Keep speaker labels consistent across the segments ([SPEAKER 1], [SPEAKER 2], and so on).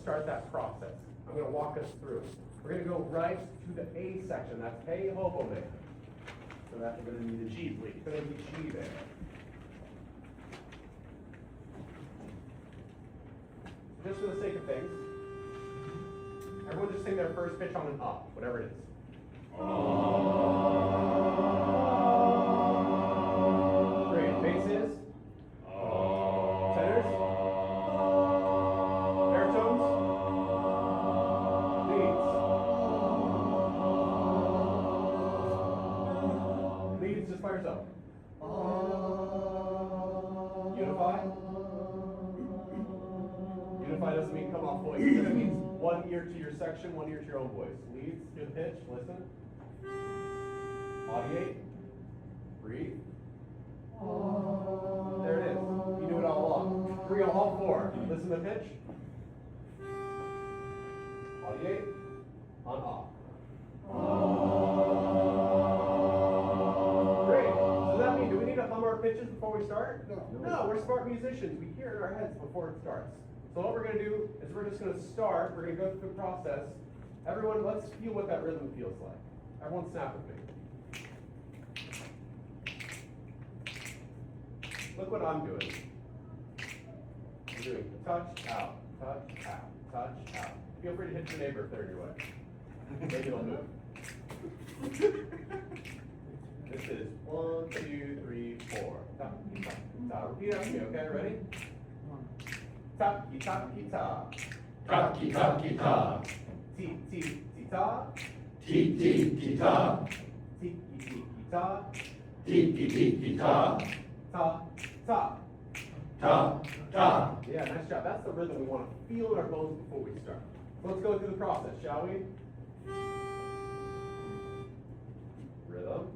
[SPEAKER 1] Start that process. I'm going to walk us through. We're going to go right to the A section. That's Hey Hobo Man. So that's going to need a G, please. It's going to be G there. Just for the sake of things, everyone just sing their first pitch on an up, whatever it is. Great. Basses. Tenors. Baritones. Leads. Leads, just by yourself. Unify. Unify doesn't mean come off voice. It means one ear to your section, one ear to your own voice. Leads, hear the pitch, listen. Audiate. Breathe. There it is. You do it all along. Here we go, all four. Listen to the pitch. Audiate. On off. Great. So does that mean, do we need to hum our pitches before we start? No, we're smart musicians. We hear it in our heads before it starts. So what we're going to do is we're just going to start. We're going to go through the process. Everyone, let's feel what that rhythm feels like. Everyone snap with me. Look what I'm doing. I'm doing touch, out, touch, out, touch, out. Feel free to hit your neighbor if they're in your way. Maybe they'll move. This is 1, 2, 3, 4. Tap, tap, tap. Repeat after me, okay? Ready? Tap, tap, tap.
[SPEAKER 2] Tap, tap, tap.
[SPEAKER 1] Ti, ti, ti, ta.
[SPEAKER 2] Ti, ti, ti, ta.
[SPEAKER 1] Ti, ti, ti, ta.
[SPEAKER 2] Ti, ti, ti, ti, ta.
[SPEAKER 1] Ta, ta.
[SPEAKER 2] Ta, ta.
[SPEAKER 1] Yeah, nice job. That's the rhythm we want to feel in our bones before we start. So let's go through the process, shall we? Rhythm.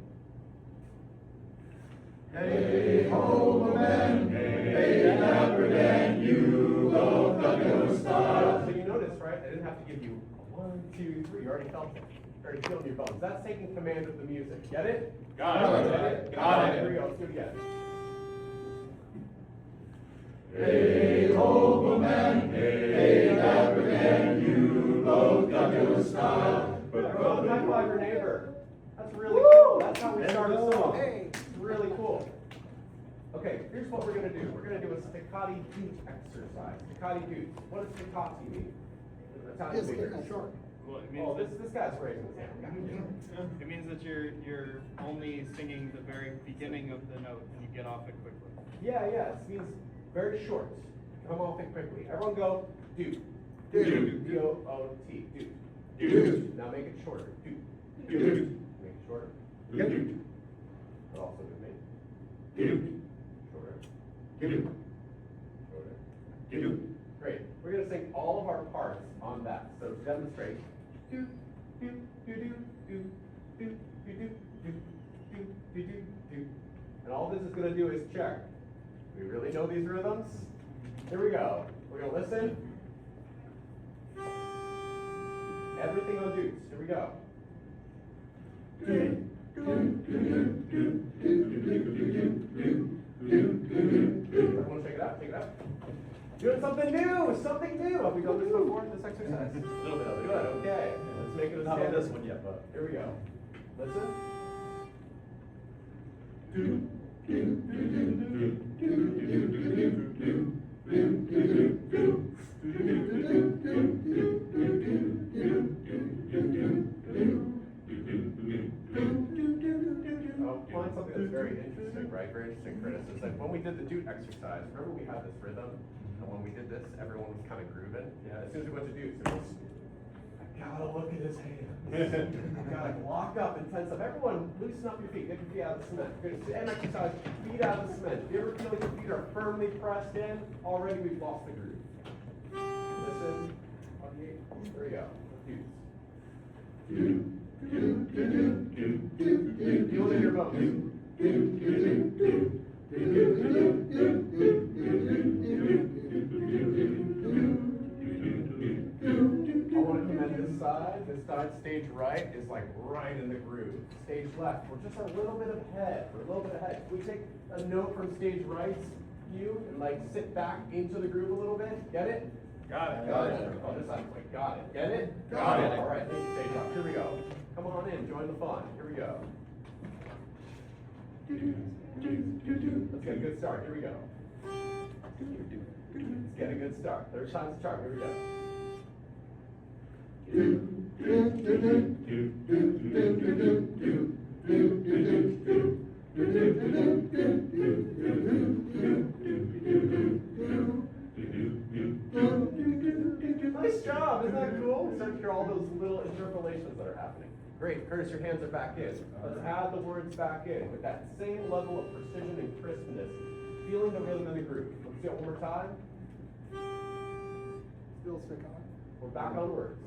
[SPEAKER 2] Hey, hobo man, hey, dapper Dan, you both got your style.
[SPEAKER 1] So you notice, right? I didn't have to give you a 1, 2, 3. You already felt it. You already feel it in your bones. That's taking command of the music. Get it?
[SPEAKER 2] Got it.
[SPEAKER 1] Got it. Here we go. Let's do it again.
[SPEAKER 2] Hey, hobo man, hey, dapper Dan, you both got your style.
[SPEAKER 1] Everyone high five your neighbor. That's really cool. That's how we start a song. Hey, it's really cool. Okay, here's what we're going to do. We're going to do a staccati doot exercise. Staccati doot. What does staccati mean? Italian speakers.
[SPEAKER 3] Sure.
[SPEAKER 4] Well, it means
[SPEAKER 1] Oh, this guy's raising his hand.
[SPEAKER 4] it means that you're only singing the very beginning of the note and you get off it quickly.
[SPEAKER 1] Yeah. It means very short. Come off it quickly. Everyone go doot.
[SPEAKER 2] Doot.
[SPEAKER 1] D-O-O-T. Doot.
[SPEAKER 2] Doot.
[SPEAKER 1] Now make it shorter. Doot.
[SPEAKER 2] Doot.
[SPEAKER 1] Make it shorter.
[SPEAKER 2] Doot.
[SPEAKER 1] But also good make.
[SPEAKER 2] Doot.
[SPEAKER 1] Shorter.
[SPEAKER 2] Doot.
[SPEAKER 1] Shorter.
[SPEAKER 2] Doot.
[SPEAKER 1] Great. We're going to sing all of our parts on that. So to demonstrate. Doot, doot, doot, doot, doot, doot, doot, doot, doot, doot, doot, doot. And all this is going to do is check. We really know these rhythms? Here we go. We're going to listen. Everything on doots. Here we go. Everyone check it out. Check it out. Doing something new. Something new. Have we done this before? This exercise?
[SPEAKER 3] A little bit of it.
[SPEAKER 1] Good. Okay. Let's make it a
[SPEAKER 3] Not on
[SPEAKER 1] standard.
[SPEAKER 3] this one yet, but.
[SPEAKER 1] Here we go. Listen. Find something that's very interesting, right? Very interesting, Chris. It's like when we did the doot exercise, remember we had this rhythm? And when we did this, everyone was kind of grooving. Yeah. As soon as we went to doots, it was, I gotta look at his hands. I gotta lock up and tense up. Everyone, loosen up your feet. Get your feet out of the cement. Good. And exercise, feet out of the cement. If you ever feel like your feet are firmly pressed in, already we've lost the groove. Listen. There we go. Doots. Feel it in your bones. I want to commend this side. This side, stage right, is like right in the groove. Stage left, we're just a little bit ahead. We're a little bit ahead. Can we take a note from stage right's view and like sit back into the groove a little bit? Get it?
[SPEAKER 4] Got it.
[SPEAKER 2] Got it.
[SPEAKER 1] Oh, this side's quick. Got it. Get it?
[SPEAKER 2] Got it.
[SPEAKER 1] All right, thank you, stage up. Here we go. Come on in, join the fun. Here we go. Let's get a good start. Here we go. Let's get a good start. Third time's the charm. Here we go. Nice job, isn't that cool? Start to hear all those little interpolations that are happening. Great, Curtis, your hands are back in. Let's add the words back in with that same level of precision and crispness, feeling the rhythm and the groove. Let's do it one more time.
[SPEAKER 3] Still stick on.
[SPEAKER 1] We're back on words.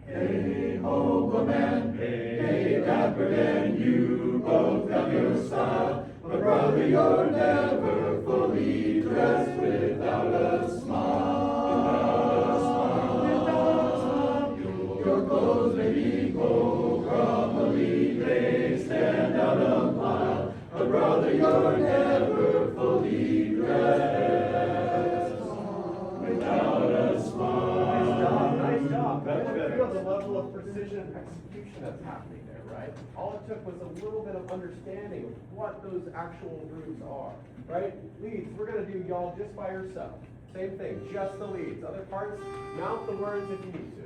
[SPEAKER 2] Hey, ho, man, hey, dapper Dan, you both got your style. But brother, you're never fully dressed without a smile. Your clothes maybe go grumbly, they stand out a mile. But brother, you're never fully dressed without a smile.
[SPEAKER 1] Nice job. Feel the level of precision and execution that's happening there, right? All it took was a little bit of understanding of what those actual grooves are, right? Leads, we're gonna do y'all just by yourself. Same thing, just the leads. Other parts, mount the words if you need to.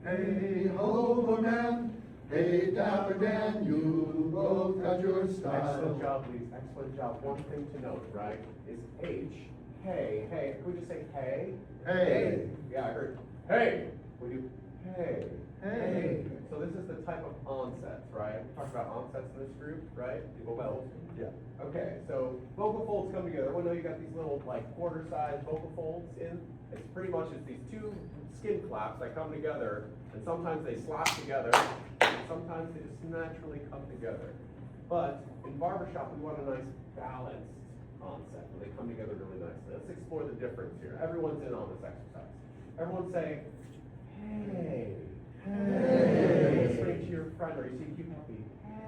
[SPEAKER 2] Hey, ho, man, hey, dapper Dan, you both got your style.
[SPEAKER 1] Excellent job, leads. Excellent job. One thing to note, right, is H. Hey, hey. Can we just say hey?
[SPEAKER 2] Hey.
[SPEAKER 1] Yeah, I heard. Hey. We do hey.
[SPEAKER 2] Hey.
[SPEAKER 1] So this is the type of onsets, right? We talked about onsets in this group, right? The vowels.
[SPEAKER 2] Yeah.
[SPEAKER 1] Okay, so vocal folds come together. Everyone know you got these little like quarter-sized vocal folds in? It's pretty much it's these two skin flaps that come together, and sometimes they slap together, and sometimes they just naturally come together. But in barbershop, we want a nice balanced onset where they come together really nicely. Let's explore the difference here. Everyone's in on this exercise. Everyone say, hey. Hey. Whispering to your friend, or you see cute puppy.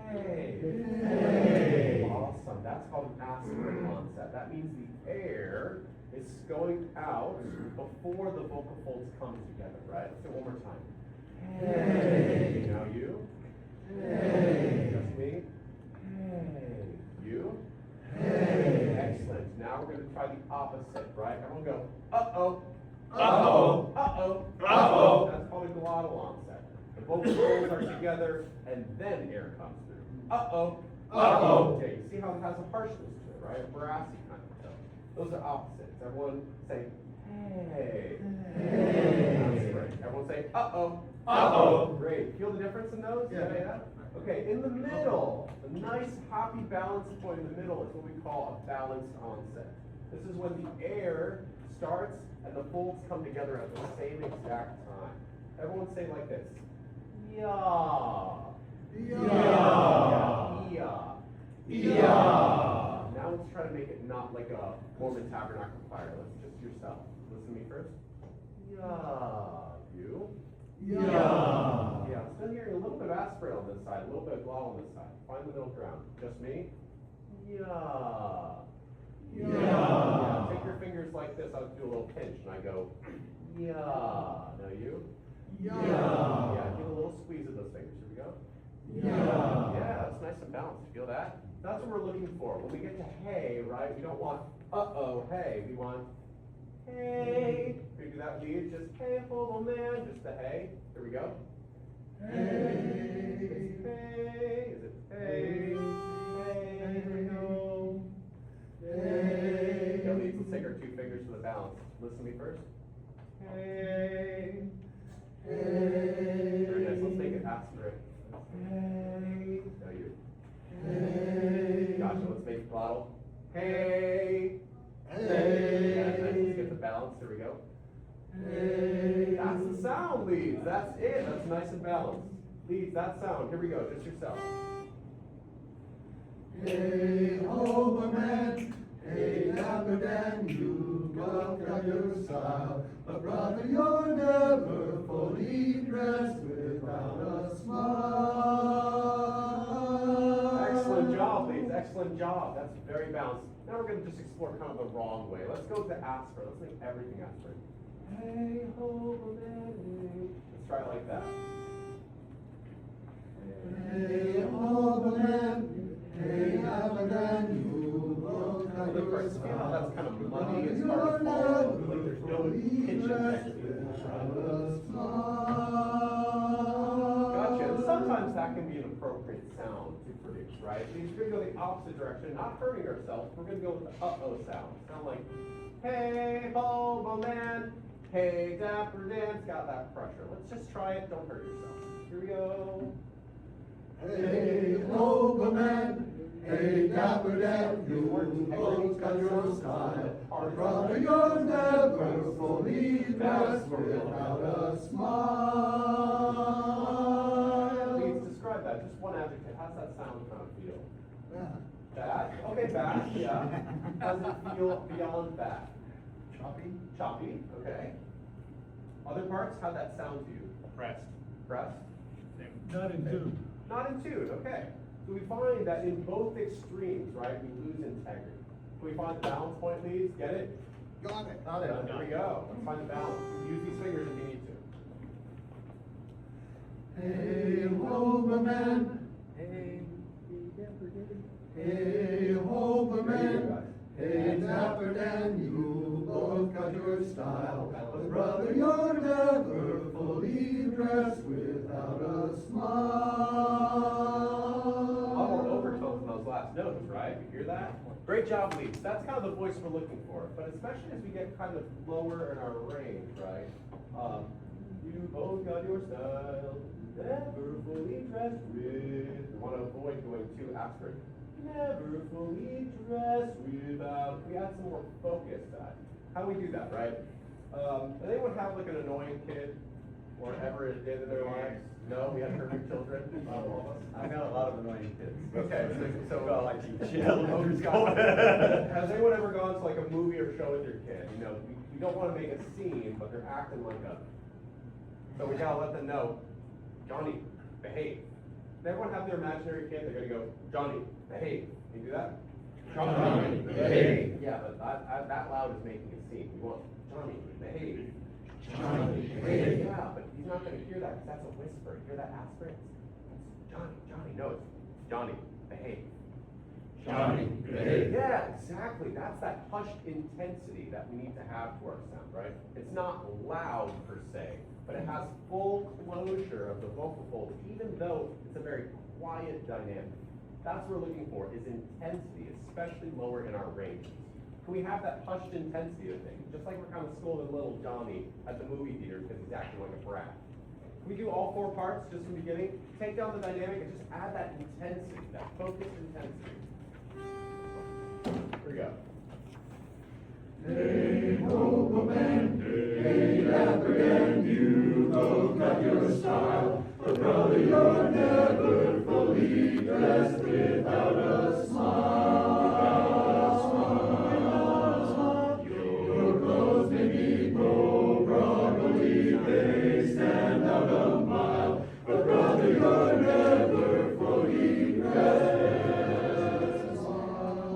[SPEAKER 1] Hey. Hey. Awesome. That's called an aspirate onset. That means the air is going out before the vocal folds come together, right? Let's do it one more time. Hey. Now you. Hey. Just me. Hey. You. Hey. Excellent. Now we're going to try the opposite, right? Everyone go, uh-oh.
[SPEAKER 2] Uh-oh.
[SPEAKER 1] Uh-oh.
[SPEAKER 2] Uh-oh.
[SPEAKER 1] That's called a glottal onset. The vocal folds are together, and then air comes through. Uh-oh.
[SPEAKER 2] Uh-oh.
[SPEAKER 1] Okay, you see how it has a harshness to it, right? A brassy kind of tone. Those are opposites. Everyone say, hey. Hey. That's great. Everyone say, uh-oh.
[SPEAKER 2] Uh-oh.
[SPEAKER 1] Great. Feel the difference in those?
[SPEAKER 2] Yeah.
[SPEAKER 1] Okay, in the middle, the nice happy balance point in the middle is what we call a balanced onset. This is when the air starts and the folds come together at the same exact time. Everyone say like this. Yeah.
[SPEAKER 2] Yeah.
[SPEAKER 1] Yeah.
[SPEAKER 2] Yeah.
[SPEAKER 1] Now let's try to make it not like a Mormon tabernacle choir. Let's just yourself. Listen to me first. Yeah. You.
[SPEAKER 2] Yeah.
[SPEAKER 1] Yeah. Still hearing a little bit of aspirate on this side, a little bit of glottal on this side. Find the middle ground. Just me. Yeah. Yeah. Take your fingers like this. I'll do a little pinch, and I go. Yeah. Now you.
[SPEAKER 2] Yeah.
[SPEAKER 1] Yeah. Give a little squeeze of those fingers. Here we go.
[SPEAKER 2] Yeah.
[SPEAKER 1] Yeah. That's nice and balanced. Feel that? That's what we're looking for. When we get to hey, right? We don't want uh-oh, hey. We want hey. Can we do that lead? Just hey, hobo man. Just the hey. Here we go.
[SPEAKER 2] Hey.
[SPEAKER 1] It's hey. Is it hey? Hey. Here we go.
[SPEAKER 2] Hey.
[SPEAKER 1] Yeah, leads. Let's take our two fingers for the balance. Listen to me first. Hey.
[SPEAKER 2] Hey.
[SPEAKER 1] Very nice. Let's make it aspirate. Hey. Now you.
[SPEAKER 2] Hey.
[SPEAKER 1] Gotcha. Let's make it glottal. Hey.
[SPEAKER 2] Hey.
[SPEAKER 1] Yeah, nice. Let's get the balance. Here we go.
[SPEAKER 2] Hey.
[SPEAKER 1] That's the sound, leads. That's it. That's nice and balanced. Leads, that sound. Here we go. Just yourself.
[SPEAKER 2] Hey, ho, man. Hey, dapper Dan, you both got your style. But brother, you're never fully dressed without a smile.
[SPEAKER 1] Excellent job, leads. Excellent job. That's very balanced. Now we're gonna just explore kind of the wrong way. Let's go to aspirate. Let's make everything aspirate. Hey ho, hey. Let's try it like that.
[SPEAKER 2] Hey, ho, man. Hey, have a grand you look at
[SPEAKER 1] Other parts,
[SPEAKER 2] yourself.
[SPEAKER 1] you know, that's kind of muddy, it's hard to follow, like there's no pitch and Gotcha, and sometimes that can be an appropriate sound to produce, right? We're gonna go the opposite direction, not hurting ourselves, we're gonna go with the uh-oh sound. Sound like, hey, hobo man, hey, dapper Dan, it's got that pressure. Let's just try it, don't hurt yourself. Here we go.
[SPEAKER 2] Hey, ho, man. Hey, dapper Dan, you look at your style. But brother, you're never fully dressed without a smile.
[SPEAKER 1] Please describe that, just one adjective. How's that sound kind of feel?
[SPEAKER 2] Bad.
[SPEAKER 1] Bad? Okay, bad, yeah. How does it feel beyond bad?
[SPEAKER 2] Choppy?
[SPEAKER 1] Choppy, okay. Other parts, how'd that sound to you?
[SPEAKER 4] Pressed.
[SPEAKER 1] Pressed?
[SPEAKER 3] Not in tune.
[SPEAKER 1] Not in tune, okay. So we find that in both extremes, right, we lose integrity. Can we find the balance point, please? Get it?
[SPEAKER 2] Got it.
[SPEAKER 1] Got it. There we go. Let's find the balance. Use these fingers if you need to.
[SPEAKER 2] Hey, ho, man. Hey, ho, man. Hey, dapper Dan, you both got your style. But brother, you're never fully dressed without a smile.
[SPEAKER 1] A lot more overtones in those last notes, right? You hear that? Great job, Lee. That's kind of the voice we're looking for. But especially as we get kind of lower in our range, right? You both got your style, never fully dressed with. We want to avoid going too aspirate. Never fully dressed without. We add some more focus to that. How do we do that, right? Does anyone have like an annoying kid or ever a day of their lives? No, we have perfect children. All of us.
[SPEAKER 5] I've got a lot of annoying kids.
[SPEAKER 1] Okay, so
[SPEAKER 5] Well, I teach.
[SPEAKER 1] Has anyone ever gone to like a movie or show with your kid? You know, you don't want to make a scene, but they're acting like a. So we gotta let them know, Johnny, behave. Does everyone have their imaginary kid? They're gonna go, Johnny, behave. Can you do that?
[SPEAKER 5] Johnny, behave.
[SPEAKER 1] Yeah, but that loud is making a scene. We want Johnny, behave.
[SPEAKER 5] Johnny, behave.
[SPEAKER 1] Yeah, but he's not gonna hear that because that's a whisper. You hear that aspirate? Johnny, Johnny, no, it's Johnny, behave.
[SPEAKER 5] Johnny, behave.
[SPEAKER 1] Yeah, exactly. That's that hushed intensity that we need to have to our sound, right? It's not loud per se, but it has full closure of the vocal folds, even though it's a very quiet dynamic. That's what we're looking for, is intensity, especially lower in our ranges. Can we have that hushed intensity of things? Just like we're kind of scolding little Johnny at the movie theater because he's acting like a brat. Can we do all four parts just from the beginning? Take down the dynamic and just add that intensity, that focused intensity. Here we go.
[SPEAKER 2] Hey, ho, man. Hey, dapper Dan, you both got your style. But brother, you're never fully dressed without a smile. Your clothes may be broccoli, they stand out a mile. But brother, you're never fully dressed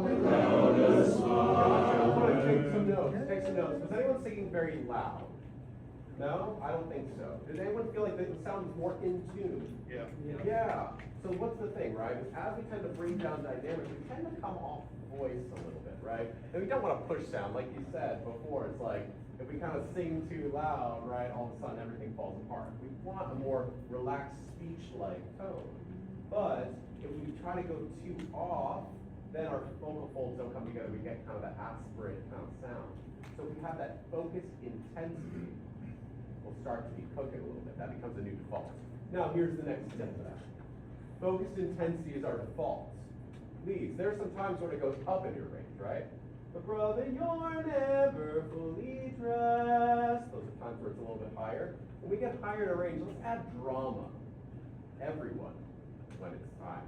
[SPEAKER 2] without a smile.
[SPEAKER 1] I want to take some notes. Take some notes. Was anyone singing very loud? No, I don't think so. Does anyone feel like the sound is more in tune?
[SPEAKER 4] Yeah.
[SPEAKER 1] Yeah. So what's the thing, right? As we tend to bring down dynamics, we tend to come off voice a little bit, right? And we don't want to push sound, like you said before. It's like if we kind of sing too loud, right? All of a sudden everything falls apart. We want a more relaxed speech-like tone. But if we try to go too off, then our vocal folds don't come together. We get kind of that aspirate kind of sound. So if we have that focused intensity, we'll start to be cooking a little bit. That becomes a new default. Now here's the next step of that. Focused intensity is our default. Please, there are some times when it goes up in your range, right? But brother, you're never fully dressed. Those are times where it's a little bit higher. When we get higher in a range, let's add drama. Everyone, when it's time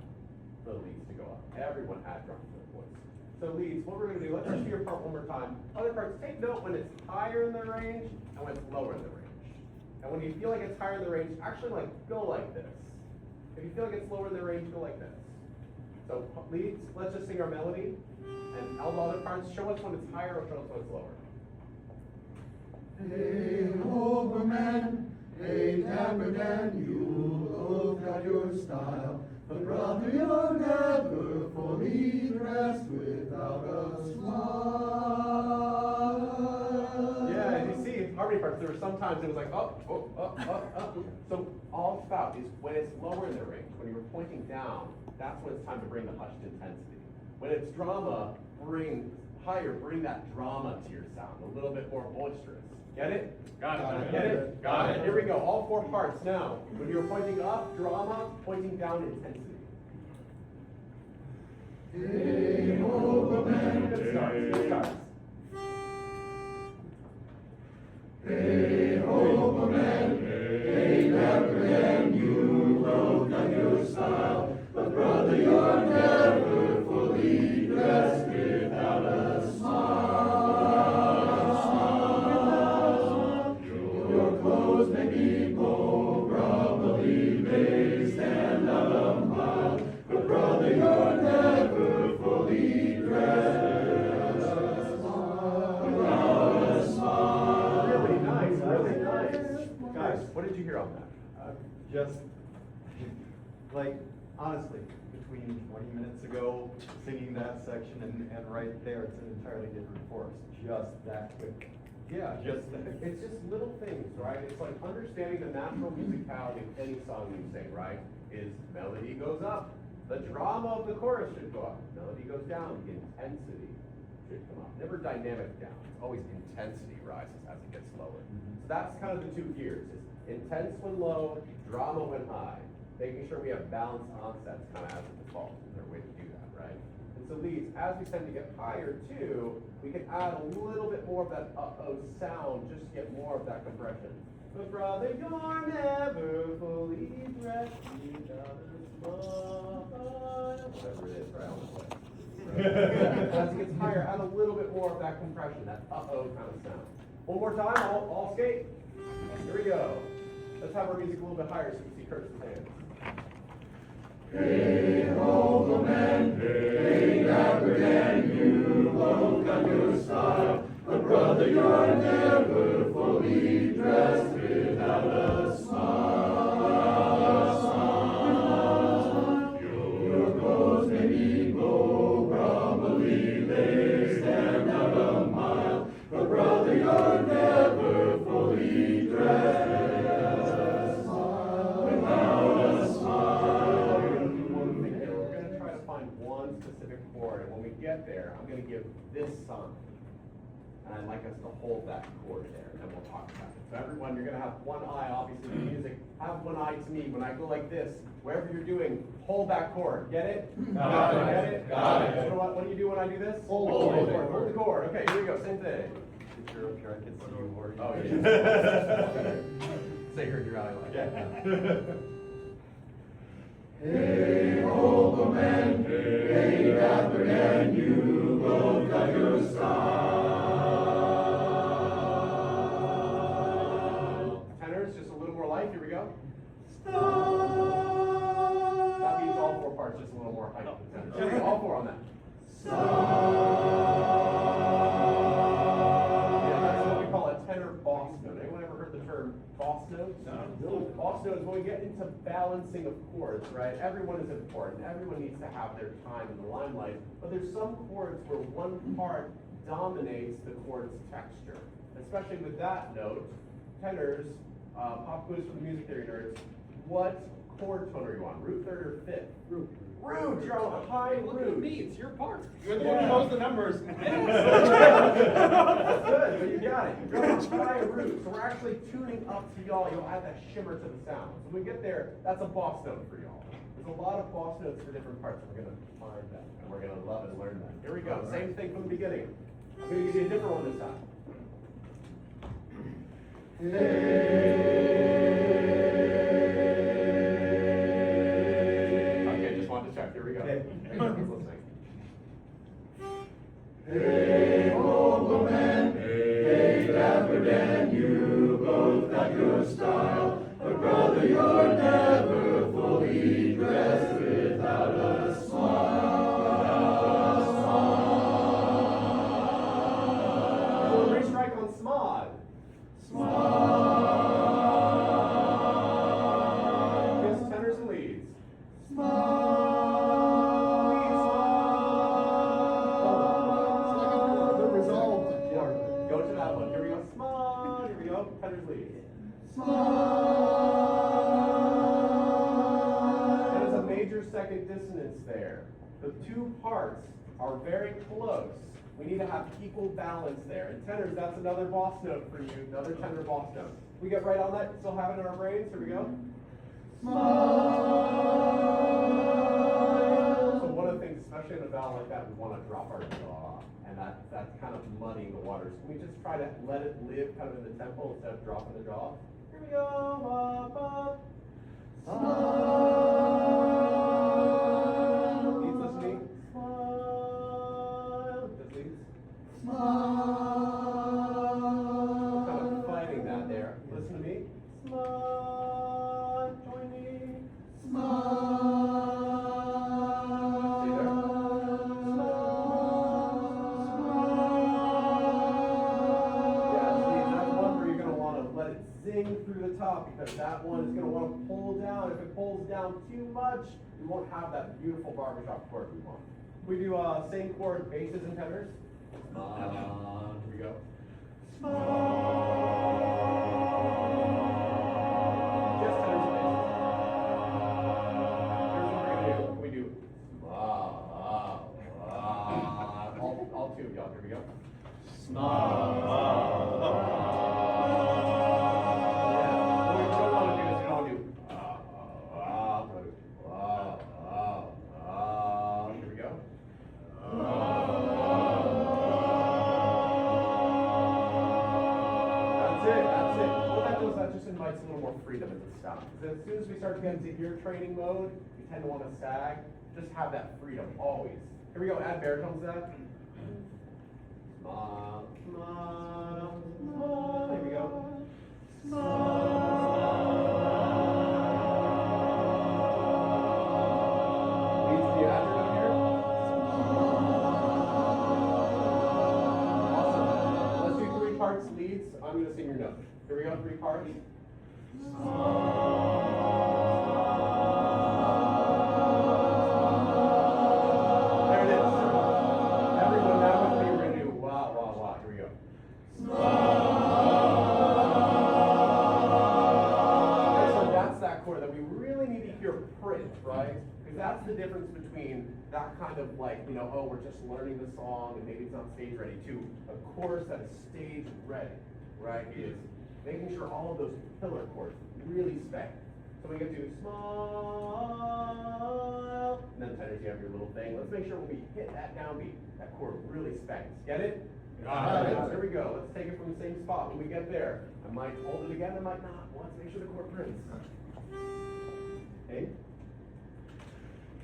[SPEAKER 1] for the leads to go up. Everyone add drama to their voice. So leads, what we're gonna do, let's just do your part one more time. Other parts, take note when it's higher in the range and when it's lower in the range. And when you feel like it's higher in the range, actually like go like this. If you feel like it's lower in the range, go like this. So leads, let's just sing our melody. And all the other parts, show us when it's higher or show us when it's lower.
[SPEAKER 2] Hey, Overman, hey, Dapper Dan, you both got your style. But brother, you're never fully dressed without a smile.
[SPEAKER 1] Yeah, and you see, harmony parts, there were sometimes it was like, up, up, up, up, up. So all it's about is when it's lower in the range, when you're pointing down, that's when it's time to bring the hushed intensity. When it's drama, bring higher, bring that drama to your sound, a little bit more boisterous. Get it?
[SPEAKER 4] Got it.
[SPEAKER 1] Get it? Got it. Here we go, all four parts now. When you're pointing up, drama, pointing down, intensity.
[SPEAKER 2] Hey, Overman,
[SPEAKER 1] Good start, good start.
[SPEAKER 2] hey, Overman, hey, Dapper Dan, you both got your style. But brother, you're never fully dressed without a smile. Your clothes may be bold, probably they stand out a mile. But brother, you're never fully dressed without a smile.
[SPEAKER 1] Really nice, really nice. Guys, what did you hear on that?
[SPEAKER 5] Just, like, honestly, between 20 minutes ago, singing that section and right there, it's an entirely different chorus, just that quick.
[SPEAKER 1] Yeah, it's just little things, right? It's like understanding the natural musicality of any song you sing, right? Is melody goes up, the drama of the chorus should go up. Melody goes down, the intensity should come up. Never dynamic down. It's always intensity rises as it gets lower. So that's kind of the two gears. Is intense when low, drama when high. Making sure we have balanced onsets kind of as a default. Is there a way to do that, right? And so these, as we tend to get higher too, we can add a little bit more of that uh-oh sound just to get more of that compression. But brother, you're never fully dressed without a smile. Whatever it is, right? As it gets higher, add a little bit more of that compression, that uh-oh kind of sound. One more time, all skate. Here we go. Let's have our music a little bit higher so we can see Curtis's hands.
[SPEAKER 2] Hey, Overman, hey, Dapper Dan, you both got your style. But brother, you're never fully dressed without a smile. Your clothes may be bold, probably they stand out a mile. But brother, you're never fully dressed without a smile.
[SPEAKER 1] One thing here, we're going to try to find one specific chord, and when we get there, I'm going to give this song. And I'd like us to hold that chord there, and then we'll talk about it. So everyone, you're going to have one eye, obviously, to the music. Have one eye to me. When I go like this, wherever you're doing, hold that chord. Get it?
[SPEAKER 5] Got it.
[SPEAKER 1] Get it?
[SPEAKER 5] Got it.
[SPEAKER 1] What do you do when I do this?
[SPEAKER 5] Hold
[SPEAKER 1] the
[SPEAKER 5] it.
[SPEAKER 1] chord. Hold the chord. Okay, here we go. Same thing.
[SPEAKER 5] If you're up here, I can see you working.
[SPEAKER 1] Oh, yeah. Say you're in your alley like that.
[SPEAKER 2] Hey, Overman, hey, Dapper Dan, you both got your style.
[SPEAKER 1] Tenors, just a little more life. Here we go.
[SPEAKER 2] Style.
[SPEAKER 1] That means all four parts, just a little more height. Here we go. All four on that. Yeah, that's what we call a tenor boss note. Anyone ever heard the term boss note? No. Boss note is when we get into balancing of chords, right? Everyone is important. Everyone needs to have their time in the limelight. But there's some chords where one part dominates the chord's texture. Especially with that note, tenors, pop quiz for the music theory nerds, what chord tone are you on? Root, third, or fifth? Root. Root, you're on a high
[SPEAKER 4] Look at
[SPEAKER 1] root.
[SPEAKER 4] me, it's your part.
[SPEAKER 1] You're the
[SPEAKER 4] one who knows the
[SPEAKER 1] numbers.
[SPEAKER 4] numbers.
[SPEAKER 1] That's good, but you got it. You're on a high root, so we're actually tuning up to y'all. You'll add that shimmer to the sound. So when we get there, that's a boss note for y'all. There's a lot of boss notes for different parts. We're gonna find that, and we're gonna love and learn that. Here we go. Same thing from the beginning. I'm gonna give you a different one this time. Okay, just wanted to check. Here we go. Everyone's listening.
[SPEAKER 2] Hey, Overman, hey, Dapper Dan, you both got your style. But brother, you're never fully dressed without a smile.
[SPEAKER 1] on smod.
[SPEAKER 2] Smile.
[SPEAKER 1] Just tenors and leads.
[SPEAKER 2] The resolved part.
[SPEAKER 1] Go to that one. Here we go. Smod. Here we go. Tenors, leads. There's a major second dissonance there. The two parts are very close. We need to have equal balance there. In tenors, that's another boss note for you, another tenor boss note. We get right on that, still have it in our brains? Here we go. So one of the things, especially in a vowel like that, we want to drop our jaw, and that's kind of muddying the waters. Can we just try to let it live kind of in the tempo instead of dropping the jaw? Here we go. Up, up. Smile. Leads listening. Smile. Just leads.
[SPEAKER 2] Smile.
[SPEAKER 1] Kind of fighting that there. Listen to me. Smile. Join me.
[SPEAKER 2] Smile.
[SPEAKER 1] Stay there. Yeah, see, that's one where you're going to want to let it zing through the top, because that one is going to want to pull down. If it pulls down too much, we won't have that beautiful barbershop chord we want. We do same chord basses and tenors. Here we go. Just tenors and basses. Here's what we're going to do. We do all two of y'all. Here we go. Invites a little more freedom in the stop. Because as soon as we start to get into ear training mode, we tend to want to sag. Just have that freedom always. Here we go. Add baritones to that. Here we go. Leads, do you add your note here? Awesome. Let's do 3 parts leads. I'm going to sing your note. Here we go, 3 parts. There it is. Everyone now with me, we're going to do wah, wah, wah. Here we go. Okay, so that's that chord that we really need to hear print, right? Because that's the difference between that kind of like, you know, oh, we're just learning the song and maybe it's not stage ready, to a chorus that is stage ready, right? Is making sure all of those pillar chords really spank. So we get to smile, and then tenors, you have your little thing. Let's make sure when we hit that downbeat, that chord really spanks. Get it?
[SPEAKER 2] Got it.
[SPEAKER 1] Here we go. Let's take it from the same spot. When we get there, I might hold it again, I might not. Well, let's make sure the chord prints. Hey?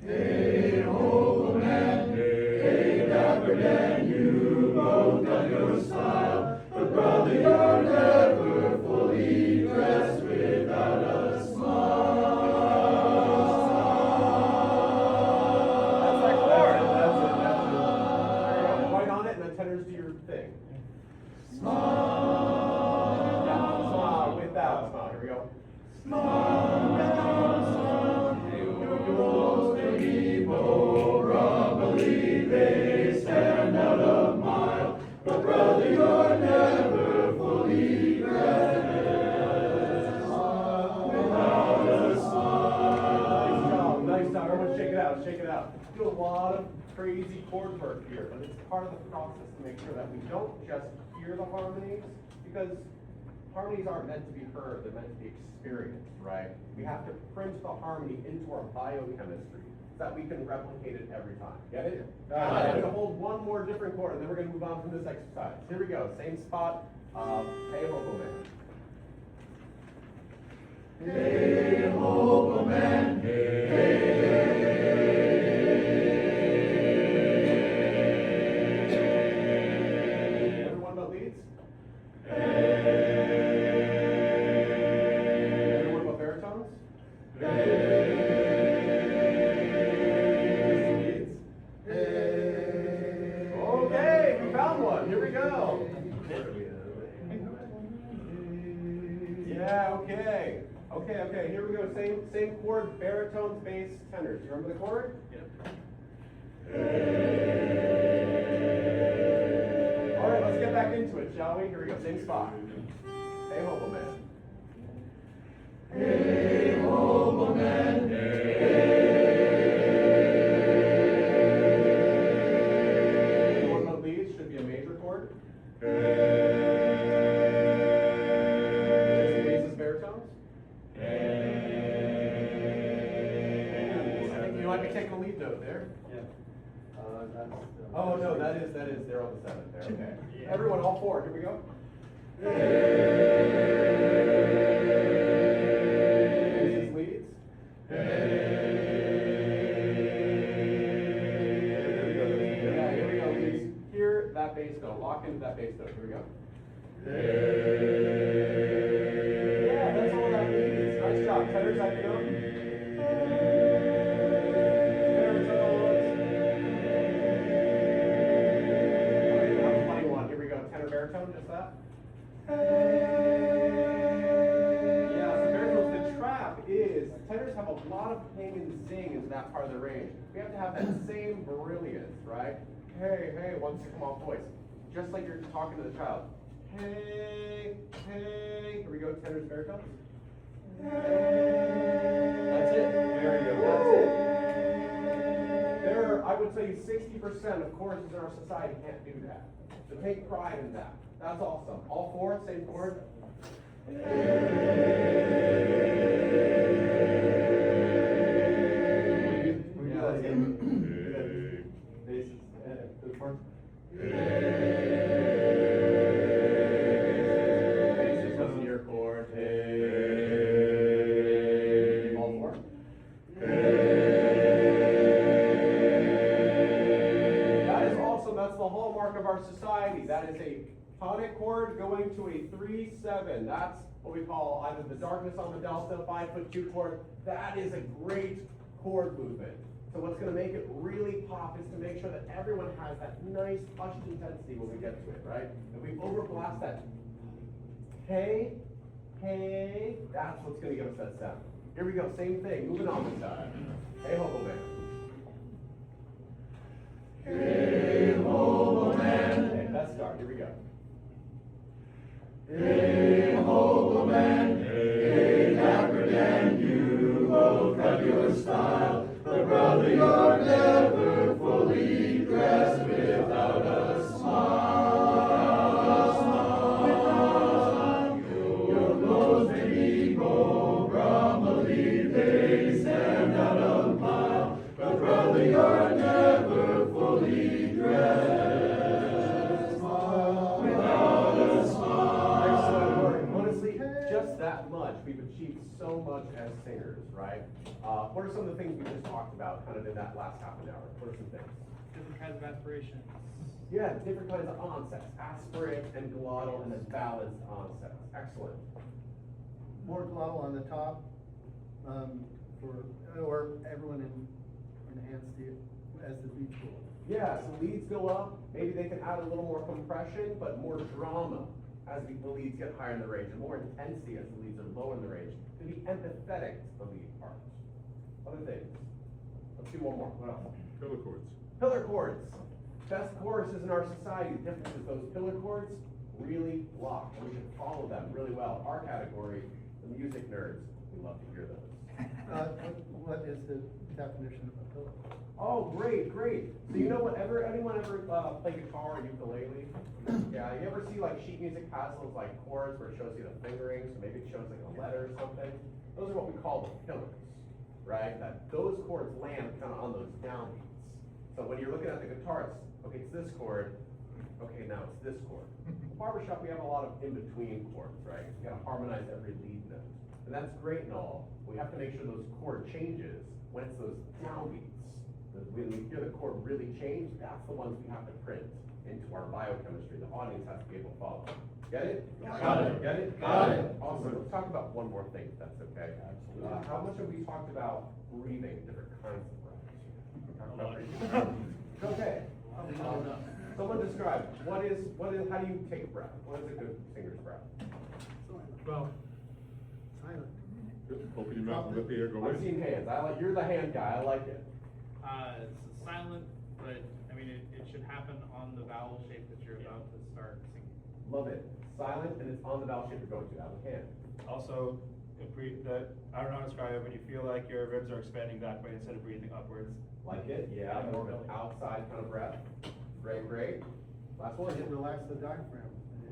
[SPEAKER 2] Hey, old man, hey, dapper Dan, you both got your style, but brother, you're never fully dressed without a smile.
[SPEAKER 1] That's that chord. That's it. There you go. Right on it, and then tenors do your thing.
[SPEAKER 2] Smile.
[SPEAKER 1] Yeah, smile without smile. Here we go.
[SPEAKER 2] They stand out a mile, but brother, you're never fully dressed without a smile.
[SPEAKER 1] Nice job. Everyone shake it out. Shake it out. Do a lot of crazy chord work here, but it's part of the process to make sure that we don't just hear the harmonies, because harmonies aren't meant to be heard, they're meant to be experienced, right? We have to print the harmony into our biochemistry so that we can replicate it every time. Get it? I'm going to hold one more different chord, and then we're going to move on from this exercise. Here we go. Same spot. Hey, Hobo Man.
[SPEAKER 2] Hey, hobo man,
[SPEAKER 1] Everyone but leads?
[SPEAKER 2] hey,
[SPEAKER 1] Everyone but baritones?
[SPEAKER 2] hey,
[SPEAKER 1] Okay, we found one. Here we go. Yeah, okay. Okay, here we go. Same chord, baritones, bass, tenors. You remember the chord?
[SPEAKER 4] Yep.
[SPEAKER 1] All right, let's get back into it, shall we? Here we go. Same spot. Hey, hobo man.
[SPEAKER 2] Hey, hobo man.
[SPEAKER 1] The one that leads should be a major chord. Just the basses, baritones. I think you might be taking a lead note there.
[SPEAKER 5] Yeah. That's.
[SPEAKER 1] Oh, no, that is, they're on the seventh there, okay. Everyone, all four, here we go. Basses, leads. Yeah, here we go, leads. Hear that bass note, lock into that bass note, here we go. Yeah, that's all that means. Nice job. Tenors, I know. Funny one. Here we go. Tenor baritone, just that. Yeah, so baritones, the trap is tenors have a lot of ping and zing into that part of the range. We have to have that same brilliance, right? Hey, once you come off voice. Just like you're talking to the child. Hey, here we go, tenors, baritones. That's it. There you go, that's it. There are, I would say 60% of choruses in our society can't do that. So take pride in that. That's awesome. All four, same chord. Yeah, that's good.
[SPEAKER 5] Bases, those parts.
[SPEAKER 1] Basis was your chord. All four. That is awesome. That's the hallmark of our society. That is a tonic chord going to a 3/7. That's what we call either the darkness on the delta, 5'2" chord. That is a great chord movement. So what's going to make it really pop is to make sure that everyone has that nice hushed intensity when we get to it, right? If we overblast that, hey, that's what's going to give us that sound. Here we go, same thing, moving on this side. Hey, hobo man.
[SPEAKER 2] Hey, hobo man.
[SPEAKER 1] Okay, best start, here we go.
[SPEAKER 2] Hey, hobo man. Hey, dapper Dan, you both got your style. But brother, you're never fully dressed without a smile. Your clothes may be gold, grumbly, they stand out a mile. But brother, you're never fully dressed without a smile.
[SPEAKER 1] Excellent work. Honestly, just that much, we've achieved so much as singers, right? What are some of the things we just talked about kind of in that last half an hour? What are some things?
[SPEAKER 4] Different kinds of aspirations.
[SPEAKER 1] Yeah, different kinds of onsets, aspirate and glottal and then balanced onsets. Excellent.
[SPEAKER 6] More glottal on the top, or everyone enhance as the beat goes.
[SPEAKER 1] Yeah, so leads go up, maybe they can add a little more compression, but more drama as the leads get higher in the range, and more intensity as the leads are lower in the range, to be empathetic to the lead parts. Other things. Let's do one more. What else?
[SPEAKER 7] Pillar chords.
[SPEAKER 1] Pillar chords. Best choruses in our society. The difference is those pillar chords really block, and we should follow them really well. Our category, the music nerds, we love to hear those.
[SPEAKER 6] What is the definition of a pillar?
[SPEAKER 1] Oh, great. So you know anyone ever play guitar or ukulele? Yeah, you ever see like sheet music has those like chords where it shows you the fingerings, or maybe it shows like a letter or something? Those are what we call the pillars, right? That those chords land kind of on those downbeats. So when you're looking at the guitar, it's, okay, it's this chord, okay, now it's this chord. Barbershop, we have a lot of in-between chords, right? You gotta harmonize every lead note. And that's great and all. We have to make sure those chord changes when it's those downbeats. When we hear the chord really change, that's the ones we have to print into our biochemistry. The audience has to be able to follow. Get it?
[SPEAKER 2] Got it.
[SPEAKER 1] Get it?
[SPEAKER 2] Got it.
[SPEAKER 1] Awesome. Let's talk about one more thing, if that's okay.
[SPEAKER 5] Absolutely.
[SPEAKER 1] How much have we talked about breathing, different kinds of breaths? Okay. Someone describe, how do you take a breath? What is a good singer's breath?
[SPEAKER 3] Well,
[SPEAKER 6] Silent.
[SPEAKER 3] Open your mouth and let the air go
[SPEAKER 1] I've
[SPEAKER 3] in.
[SPEAKER 1] seen hands, you're the hand guy, I like it.
[SPEAKER 4] It's silent, but, I mean, it should happen on the vowel shape that you're about to start singing.
[SPEAKER 1] Love it, silent, and it's on the vowel shape you're going to, out of hand.
[SPEAKER 7] Also, I don't know how to describe it, when you feel like your ribs are expanding that way instead of breathing upwards.
[SPEAKER 1] Like it, yeah, more of an outside kind of breath. Great, great. Last one.
[SPEAKER 6] And relax the diaphragm. And it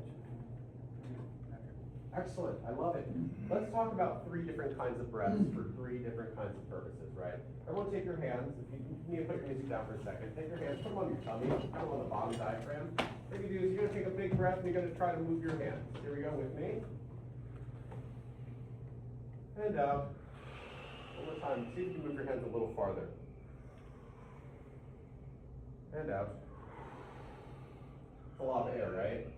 [SPEAKER 6] should-
[SPEAKER 1] Excellent, I love it. Let's talk about 3 different kinds of breaths for 3 different kinds of purposes, right? Everyone take your hands, if you need to put your music down for a second, take your hands, put them on your tummy, kind of on the bottom diaphragm. What you do is you're gonna take a big breath and you're gonna try to move your hands. Here we go with me. And out. One more time, see if you can move your hands a little farther. And out. It's a lot of air, right?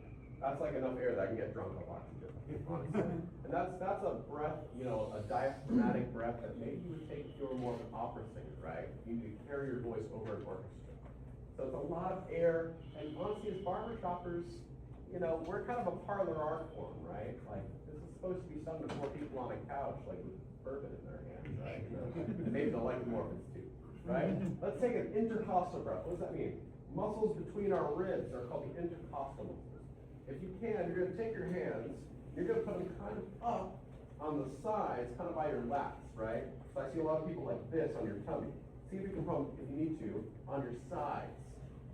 [SPEAKER 1] That's like enough air that I can get drunk on oxygen, honestly. And that's a breath, you know, a diaphragmatic breath that maybe you would take if you were more of an opera singer, right? You need to carry your voice over an orchestra. So it's a lot of air, and honestly, as barber shoppers, you know, we're kind of a parlor art form, right? Like, this is supposed to be sung to 4 people on a couch, like with bourbon in their hands, right? You know, and maybe they'll like more if it's 2, right? Let's take an intercostal breath. What does that mean? Muscles between our ribs are called the intercostal muscles. If you can, you're gonna take your hands, you're gonna put them kind of up on the sides, kind of by your lats, right? So I see a lot of people like this on your tummy. See if you can put them, if you need to, on your sides,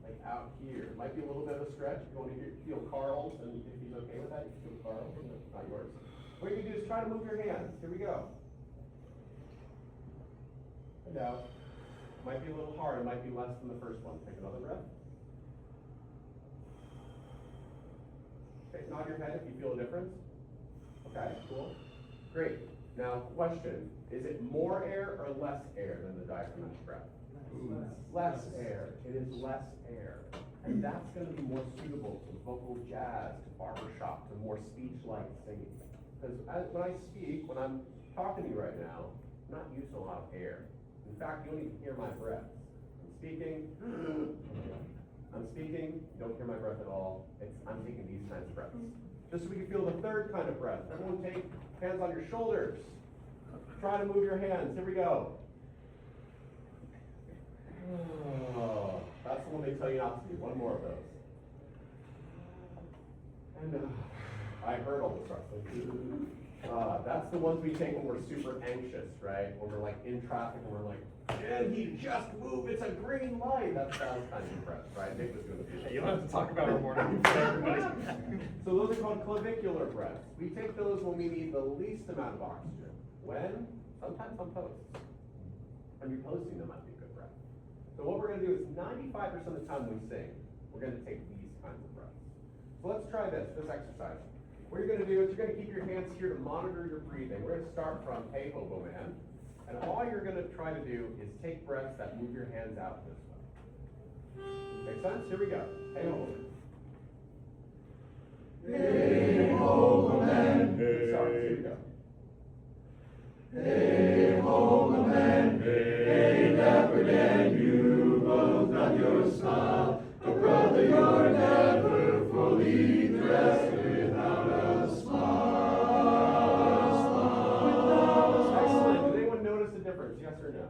[SPEAKER 1] like out here. Might be a little bit of a stretch. If you want to feel Carl's, and if he's okay with that, you can feel Carl's, not yours. What you can do is try to move your hands. Here we go. And out. Might be a little hard, it might be less than the first one. Take another breath. Okay, nod your head if you feel a difference. Okay, cool. Great. Now, question, is it more air or less air than the diaphragmatic breath? Less air. It is less air. And that's going to be more suitable to vocal jazz, to barbershop, to more speech-like singing. Because when I speak, when I'm talking to you right now, I'm not using a lot of air. In fact, you don't even hear my breath. I'm speaking, you don't hear my breath at all. I'm taking these kinds of breaths. Just so we can feel the 3rd kind of breath. Everyone take hands on your shoulders. Try to move your hands. Here we go. Oh, that's the one they tell you not to do. One more of those. And I heard all this wrestling. That's the ones we take when we're super anxious, right? When we're like in traffic and we're like, can he just move? It's a green light. That's kind of breath, right? Nick was doing the
[SPEAKER 7] You don't have to talk about it more now. Everybody.
[SPEAKER 1] So those are called clavicular breaths. We take those when we need the least amount of oxygen. When? Sometimes on posts. When you're posting, that might be a good breath. So what we're going to do is 95% of the time we sing, we're going to take these kinds of breaths. So let's try this exercise. What you're going to do is you're going to keep your hands here to monitor your breathing. We're going to start from Hey Hobo Man. And all you're going to try to do is take breaths that move your hands out this way. Make sense? Here we go. Hey Hobo Man.
[SPEAKER 2] Hey, Hobo Man.
[SPEAKER 1] Sorry, here we go.
[SPEAKER 2] Hey, Hobo Man. Hey, Dapper Dan, you both got your style. But brother, you're never fully dressed without a smile.
[SPEAKER 1] Excellent. Did anyone notice the difference? Yes or no?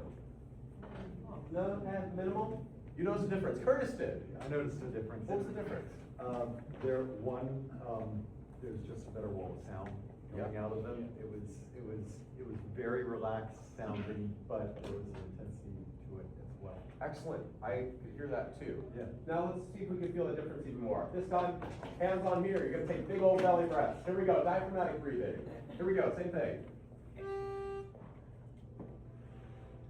[SPEAKER 1] No? Minimal? You notice the difference? Curtis did.
[SPEAKER 5] I noticed a difference.
[SPEAKER 1] What was the difference?
[SPEAKER 5] There's just a better wall of sound coming
[SPEAKER 1] Yeah.
[SPEAKER 5] out of them. It was very relaxed sounding, but there was an intensity to it as well.
[SPEAKER 1] Excellent. I could hear that too.
[SPEAKER 5] Yeah.
[SPEAKER 1] Now let's see if we can feel the difference even more. This time, hands on here. You're going to take big old belly breaths. Here we go. Diaphragmatic breathing. Here we go. Same thing.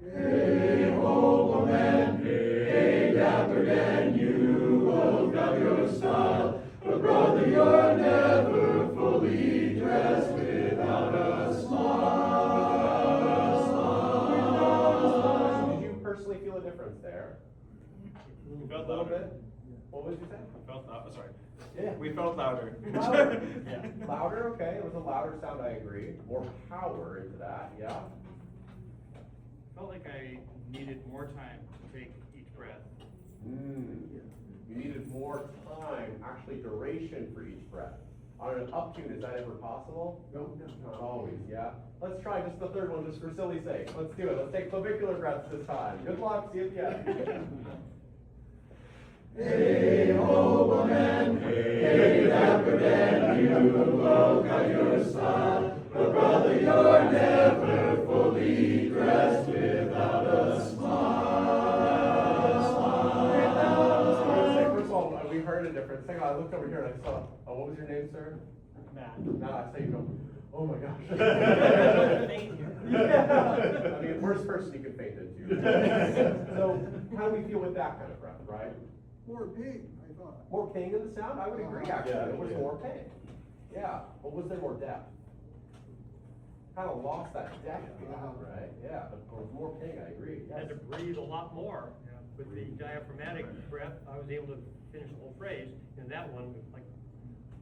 [SPEAKER 2] Hey, Hobo Man. Hey, Dapper Dan, you both got your style. But brother, you're never fully dressed without a smile.
[SPEAKER 1] Did you personally feel a difference there?
[SPEAKER 7] We
[SPEAKER 1] A
[SPEAKER 7] felt
[SPEAKER 1] little
[SPEAKER 7] louder.
[SPEAKER 1] bit? What would you say?
[SPEAKER 7] We felt louder. Sorry.
[SPEAKER 1] Yeah.
[SPEAKER 7] We felt louder.
[SPEAKER 1] Louder.
[SPEAKER 7] Yeah.
[SPEAKER 1] Louder, okay. It was a louder sound, I agree. More power into that, yeah.
[SPEAKER 4] Felt like I needed more time to take each breath.
[SPEAKER 1] You needed more time, actually duration for each breath. On an up tune, is that ever possible?
[SPEAKER 2] No.
[SPEAKER 1] Not always, yeah. Let's try just the third one, just for silly sake. Let's do it. Let's take clavicular breaths this time. Good luck. See you at the end.
[SPEAKER 2] Hey, ho, woman, hey, dapper Dan, you look at your style, but brother, you're never fully dressed without a
[SPEAKER 1] First of all, we heard a difference. Hang on, I looked over here and I saw, what was your name, sir?
[SPEAKER 4] Matt.
[SPEAKER 1] Now I say you go, oh my gosh.
[SPEAKER 4] Thank you.
[SPEAKER 1] Yeah. I mean, worst person you could faint into. So, how do we feel with that kind of breath, right?
[SPEAKER 6] More pig, I thought.
[SPEAKER 1] More ping in the sound? I would agree, actually.
[SPEAKER 5] Yeah,
[SPEAKER 1] There was
[SPEAKER 5] yeah.
[SPEAKER 1] more ping. Yeah, but was there more depth? Kind of lost that depth we had, right? Yeah, but there was more ping, I agree.
[SPEAKER 8] Had to
[SPEAKER 1] Yes.
[SPEAKER 8] breathe a lot more. With the diaphragmatic breath, I was able to finish the whole phrase, and that one, like,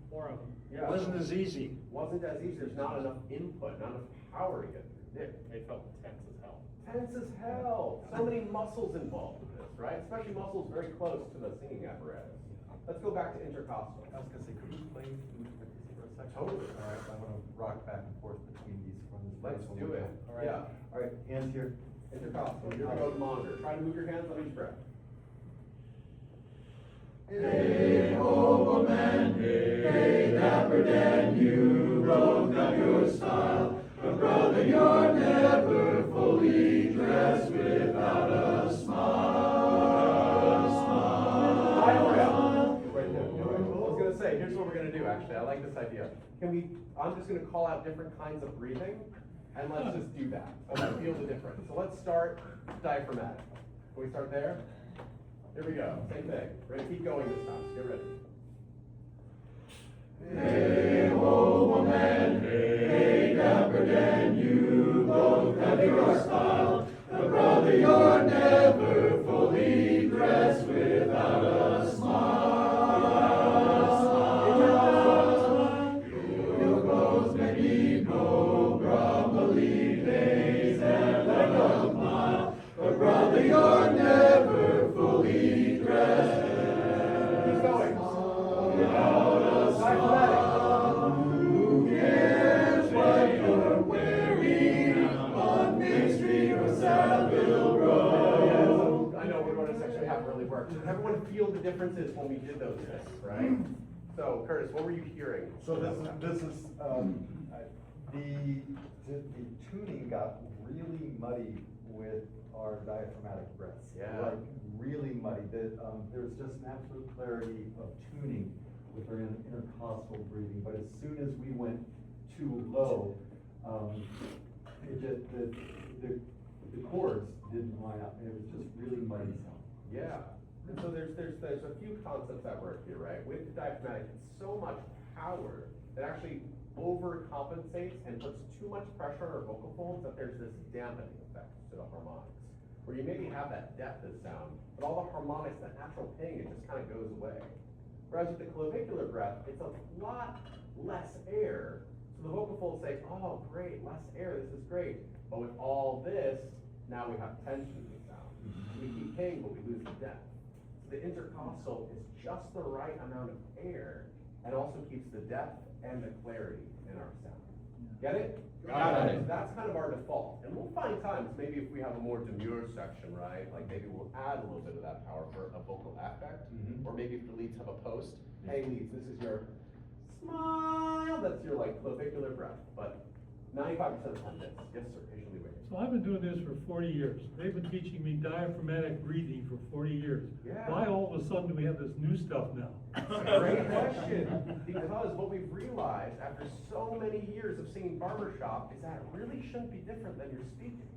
[SPEAKER 8] 4 of them.
[SPEAKER 1] Yeah.
[SPEAKER 9] as easy.
[SPEAKER 1] Wasn't as easy. There's not enough input, not enough power to get through. Nick?
[SPEAKER 7] It felt tense as hell.
[SPEAKER 1] Tense as hell. So many muscles involved with this, right? Especially muscles very close to the singing apparatus. Let's go back to intercostal.
[SPEAKER 5] I was gonna say, could we play food with this for a second?
[SPEAKER 1] Totally.
[SPEAKER 5] All right, I wanna rock back and forth between these from this
[SPEAKER 1] Let's
[SPEAKER 5] place.
[SPEAKER 1] do it.
[SPEAKER 5] All right,
[SPEAKER 1] Yeah.
[SPEAKER 5] all right, hands here.
[SPEAKER 1] Intercostal. You're gonna go to monitor. Try to move your hands on each breath.
[SPEAKER 2] Hey, ho, woman, hey, dapper Dan, you broke up your style, but brother, you're never fully dressed without a smile.
[SPEAKER 1] Right there. I was gonna say, here's what we're gonna do, actually. I like this idea. I'm just gonna call out different kinds of breathing, and let's just do that. Okay, feel the difference. So let's start diaphragmatic. Can we start there? Here we go. Same thing. We're gonna keep going this time. So get ready.
[SPEAKER 2] Hey, ho, woman, hey, dapper Dan, you both have your style, but brother, you're never fully dressed without a smile. Your clothes may be no grumbly days and a mile, but brother, you're never fully dressed.
[SPEAKER 1] Keep going.
[SPEAKER 2] Without a
[SPEAKER 1] Diaphragmatic.
[SPEAKER 2] Who cares what you're wearing on Main Street or Saville Row?
[SPEAKER 1] I know we're going to section we haven't really worked. Did everyone feel the differences when we did those tests, right? So, Curtis, what were you hearing?
[SPEAKER 5] So this is, the tuning got really muddy with our diaphragmatic breaths.
[SPEAKER 1] Yeah.
[SPEAKER 5] Like, really muddy. There's just an absolute clarity of tuning with our intercostal breathing, but as soon as we went too low, it just, the chords didn't line up, and it was just really muddy sound.
[SPEAKER 1] Yeah. And so there's a few concepts at work here, right? With the diaphragmatic, it's so much power that actually overcompensates and puts too much pressure on our vocal folds that there's this dampening effect to the harmonics. Where you maybe have that depth of sound, but all the harmonics, that natural ping, it just kind of goes away. Whereas with the clavicular breath, it's a lot less air. So the vocal folds say, oh, great, less air, this is great. But with all this, now we have tension in the sound. We keep ping, but we lose the depth. So the intercostal is just the right amount of air and also keeps the depth and the clarity in our sound. Get it?
[SPEAKER 7] Got it.
[SPEAKER 1] So that's kind of our default. And we'll find times, maybe if we have a more demure section, right? Like maybe we'll add a little bit of that power for a vocal affect. Or maybe if the leads have a post, hey leads, this is your smile, that's your like clavicular breath. But 95% of the time, yes, yes sir, patiently waiting.
[SPEAKER 9] So I've been doing this for 40 years. They've been teaching me diaphragmatic breathing for 40 years.
[SPEAKER 1] Yeah.
[SPEAKER 9] Why all of a sudden do we have this new stuff now?
[SPEAKER 1] Great question, because what we've realized after so many years of singing barbershop is that it really shouldn't be different than your speaking.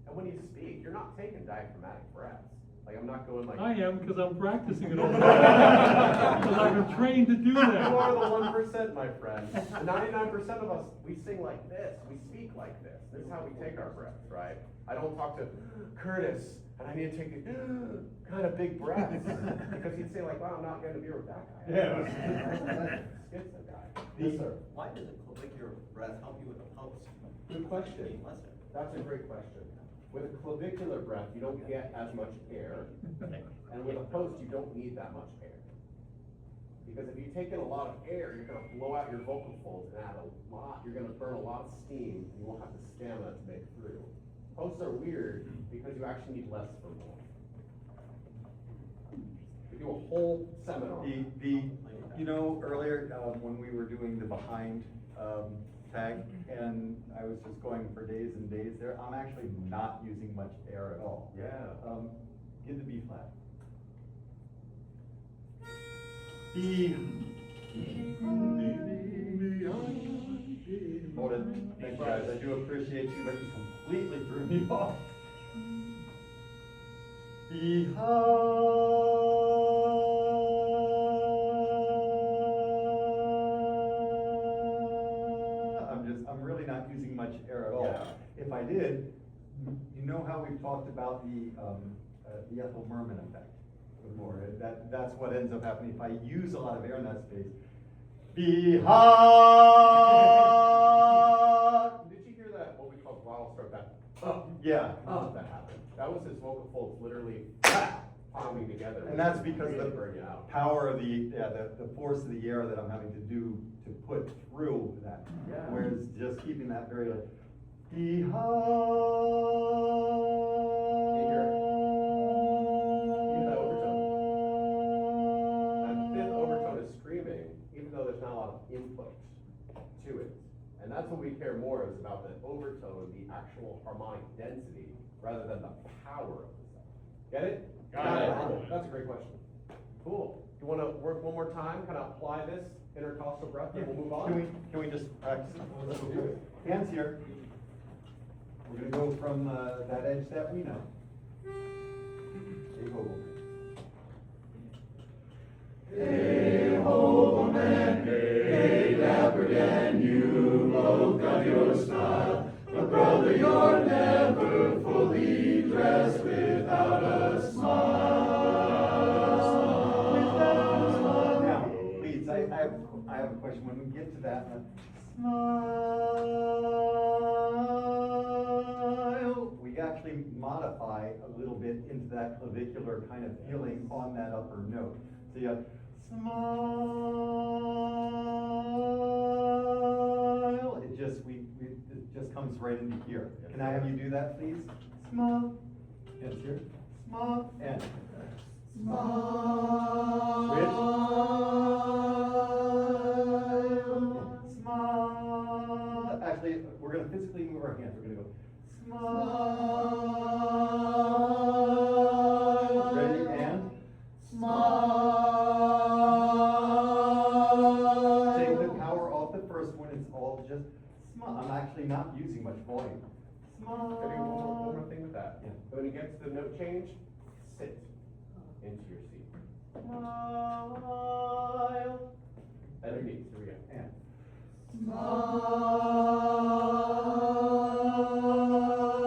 [SPEAKER 1] And when you speak, you're not taking diaphragmatic breaths. Like I'm not going like.
[SPEAKER 9] I am, because I'm practicing it all the time. Because I've been trained to do
[SPEAKER 1] You are
[SPEAKER 9] that.
[SPEAKER 1] the 1%, my friend. The 99% of us, we sing like this, we speak like this. This is how we take our breaths, right? I don't talk to Curtis, and I need to take a kind of big breaths, because he'd say like, wow, I'm not getting a beer with that guy.
[SPEAKER 7] Yeah.
[SPEAKER 1] Skits that guy. Yes, sir.
[SPEAKER 10] Why does a clavicular breath help you with the pulse?
[SPEAKER 1] Good question.
[SPEAKER 10] Being lesser.
[SPEAKER 1] That's a great question. With a clavicular breath, you don't get as much air, and with a post, you don't need that much air. Because if you take in a lot of air, you're gonna blow out your vocal folds and add a lot, you're gonna burn a lot of steam, and you won't have the stamina to make through. Posts are weird because you actually need less for more. We do a whole seminar.
[SPEAKER 5] You know, earlier, when we were doing the behind, tag, and I was just going for days and days there, I'm actually not using much air at all.
[SPEAKER 1] Yeah.
[SPEAKER 5] In the B flat. B. Hold it. Thanks, guys. I do appreciate you, but you completely threw me off. I'm really not using much air at all.
[SPEAKER 1] Yeah.
[SPEAKER 5] If I did, you know how we've talked about the Ethel Merman effect before? That's what ends up happening if I use a lot of air in that space.
[SPEAKER 1] Did you hear that, what we call throttle stroke, that,
[SPEAKER 5] Yeah.
[SPEAKER 1] that happened? That was his vocal folds literally pounding together.
[SPEAKER 5] And that's because
[SPEAKER 1] really
[SPEAKER 5] the
[SPEAKER 1] burn you out.
[SPEAKER 5] power of the force of the air that I'm having to do to put through that.
[SPEAKER 1] Yeah.
[SPEAKER 5] Whereas just keeping that very like,
[SPEAKER 1] You hear that overtone? That fifth overtone is screaming, even though there's not a lot of input to it. And that's what we care more is about the overtone, the actual harmonic density, rather than the power of the sound. Get it?
[SPEAKER 7] Got it.
[SPEAKER 1] That's a great question. Cool. You wanna work one more time, kinda apply this intercostal breath, and we'll move on?
[SPEAKER 5] Can we just practice? Hands here. We're gonna go from that edge that we know.
[SPEAKER 2] Hey, ho, man, hey, dapper Dan, you both got your style. But brother, you're never fully dressed without a smile.
[SPEAKER 5] Now, please, I have a question. When we get to that, smile, we actually modify a little bit into that clavicular kind of feeling on that upper note. So you have smile. It just comes right into here. Can I have you do that, please? Smile. Hands here. Smile. And smile. Actually, we're going to physically move our hands. We're going to go smile. Ready? And smile. Take the power off the first one. It's all just smile. I'm actually not using much volume. Smile.
[SPEAKER 1] Can I do one more thing with that?
[SPEAKER 5] Yeah.
[SPEAKER 1] When you get to the note change, sit into your seat.
[SPEAKER 5] Smile.
[SPEAKER 1] And your knees, here we go.
[SPEAKER 5] And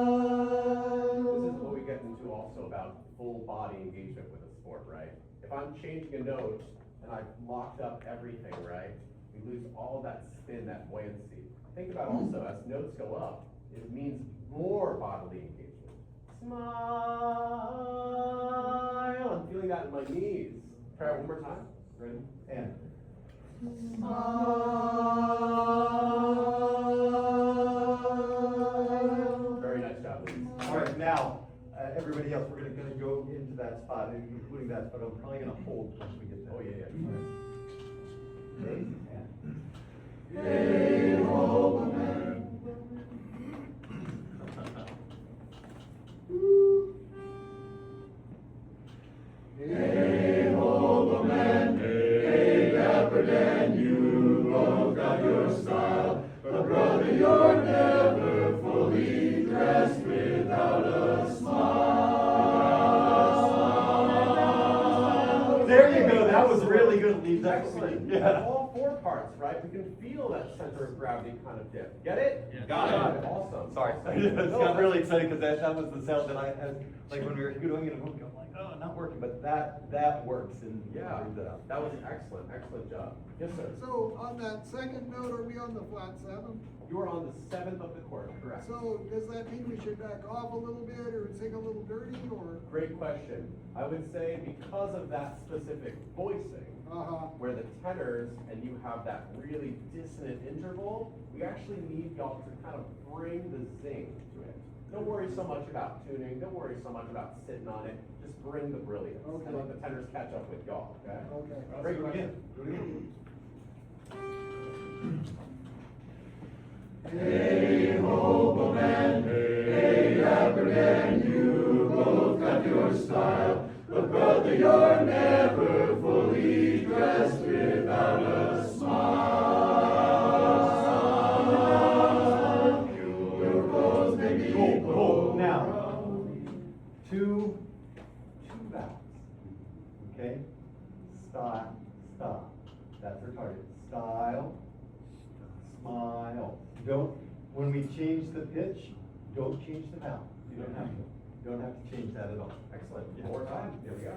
[SPEAKER 1] This is what we get into also about full body engagement with a sport, right? If I'm changing a note and I've locked up everything, right? We lose all that spin, that buoyancy. Think about also, as notes go up, it means more bodily engagement. Smile. I'm feeling that in my knees. Try it one more time. Ready?
[SPEAKER 5] and
[SPEAKER 1] Very nice job, ladies.
[SPEAKER 5] all right, now, everybody else, we're gonna go into that spot, including that spot. I'm probably gonna hold once we get there.
[SPEAKER 1] Oh, yeah.
[SPEAKER 5] Okay, and
[SPEAKER 2] Hey, ho, man. Hey, ho, man. Hey, dapper Dan, you both got your style. But brother, you're never fully dressed without a smile.
[SPEAKER 5] there you go, that was really good lead.
[SPEAKER 1] Excellent.
[SPEAKER 5] Yeah.
[SPEAKER 1] All four parts, right? We can feel that center of gravity kind of dip. Get it?
[SPEAKER 8] Yeah.
[SPEAKER 5] Got it.
[SPEAKER 1] Awesome.
[SPEAKER 5] Sorry, I just got really excited because that was the sound that I had, like when we were doing it, I'm like, oh, not working, but that works and
[SPEAKER 1] Yeah,
[SPEAKER 5] brings it up.
[SPEAKER 1] that was excellent. Excellent job. Yes, sir.
[SPEAKER 6] So on that second note, are we on the flat seven?
[SPEAKER 1] You are on the 7th of the chord, correct?
[SPEAKER 6] So does that mean we should back off a little bit or sing a little dirty or?
[SPEAKER 1] Great question. I would say because of that specific voicing, Where the tenors, and you have that really dissonant interval, we actually need y'all to kind of bring the zing to it. Don't worry so much about tuning, don't worry so much about sitting on it, just bring the brilliance.
[SPEAKER 2] Okay.
[SPEAKER 1] And let the tenors catch up with y'all, okay?
[SPEAKER 2] Okay.
[SPEAKER 1] Great question.
[SPEAKER 2] Hey, hobo man, hey, dapper Dan, you both got your style, but brother, you're never fully dressed without a smile. Your clothes may be
[SPEAKER 5] Cool. Now,
[SPEAKER 2] brown.
[SPEAKER 5] two vowels, okay? Stop. That's our target. Style, smile. When we change the pitch, don't change the vowel. You don't have to. You don't have to change that at all.
[SPEAKER 1] Excellent. One more time. Here we go.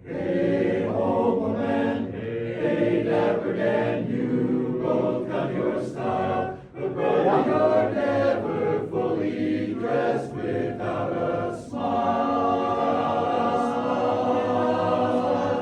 [SPEAKER 5] Yeah.
[SPEAKER 2] Hey, hobo man, hey, dapper Dan, you both got your style, but brother, you're never fully dressed without a smile.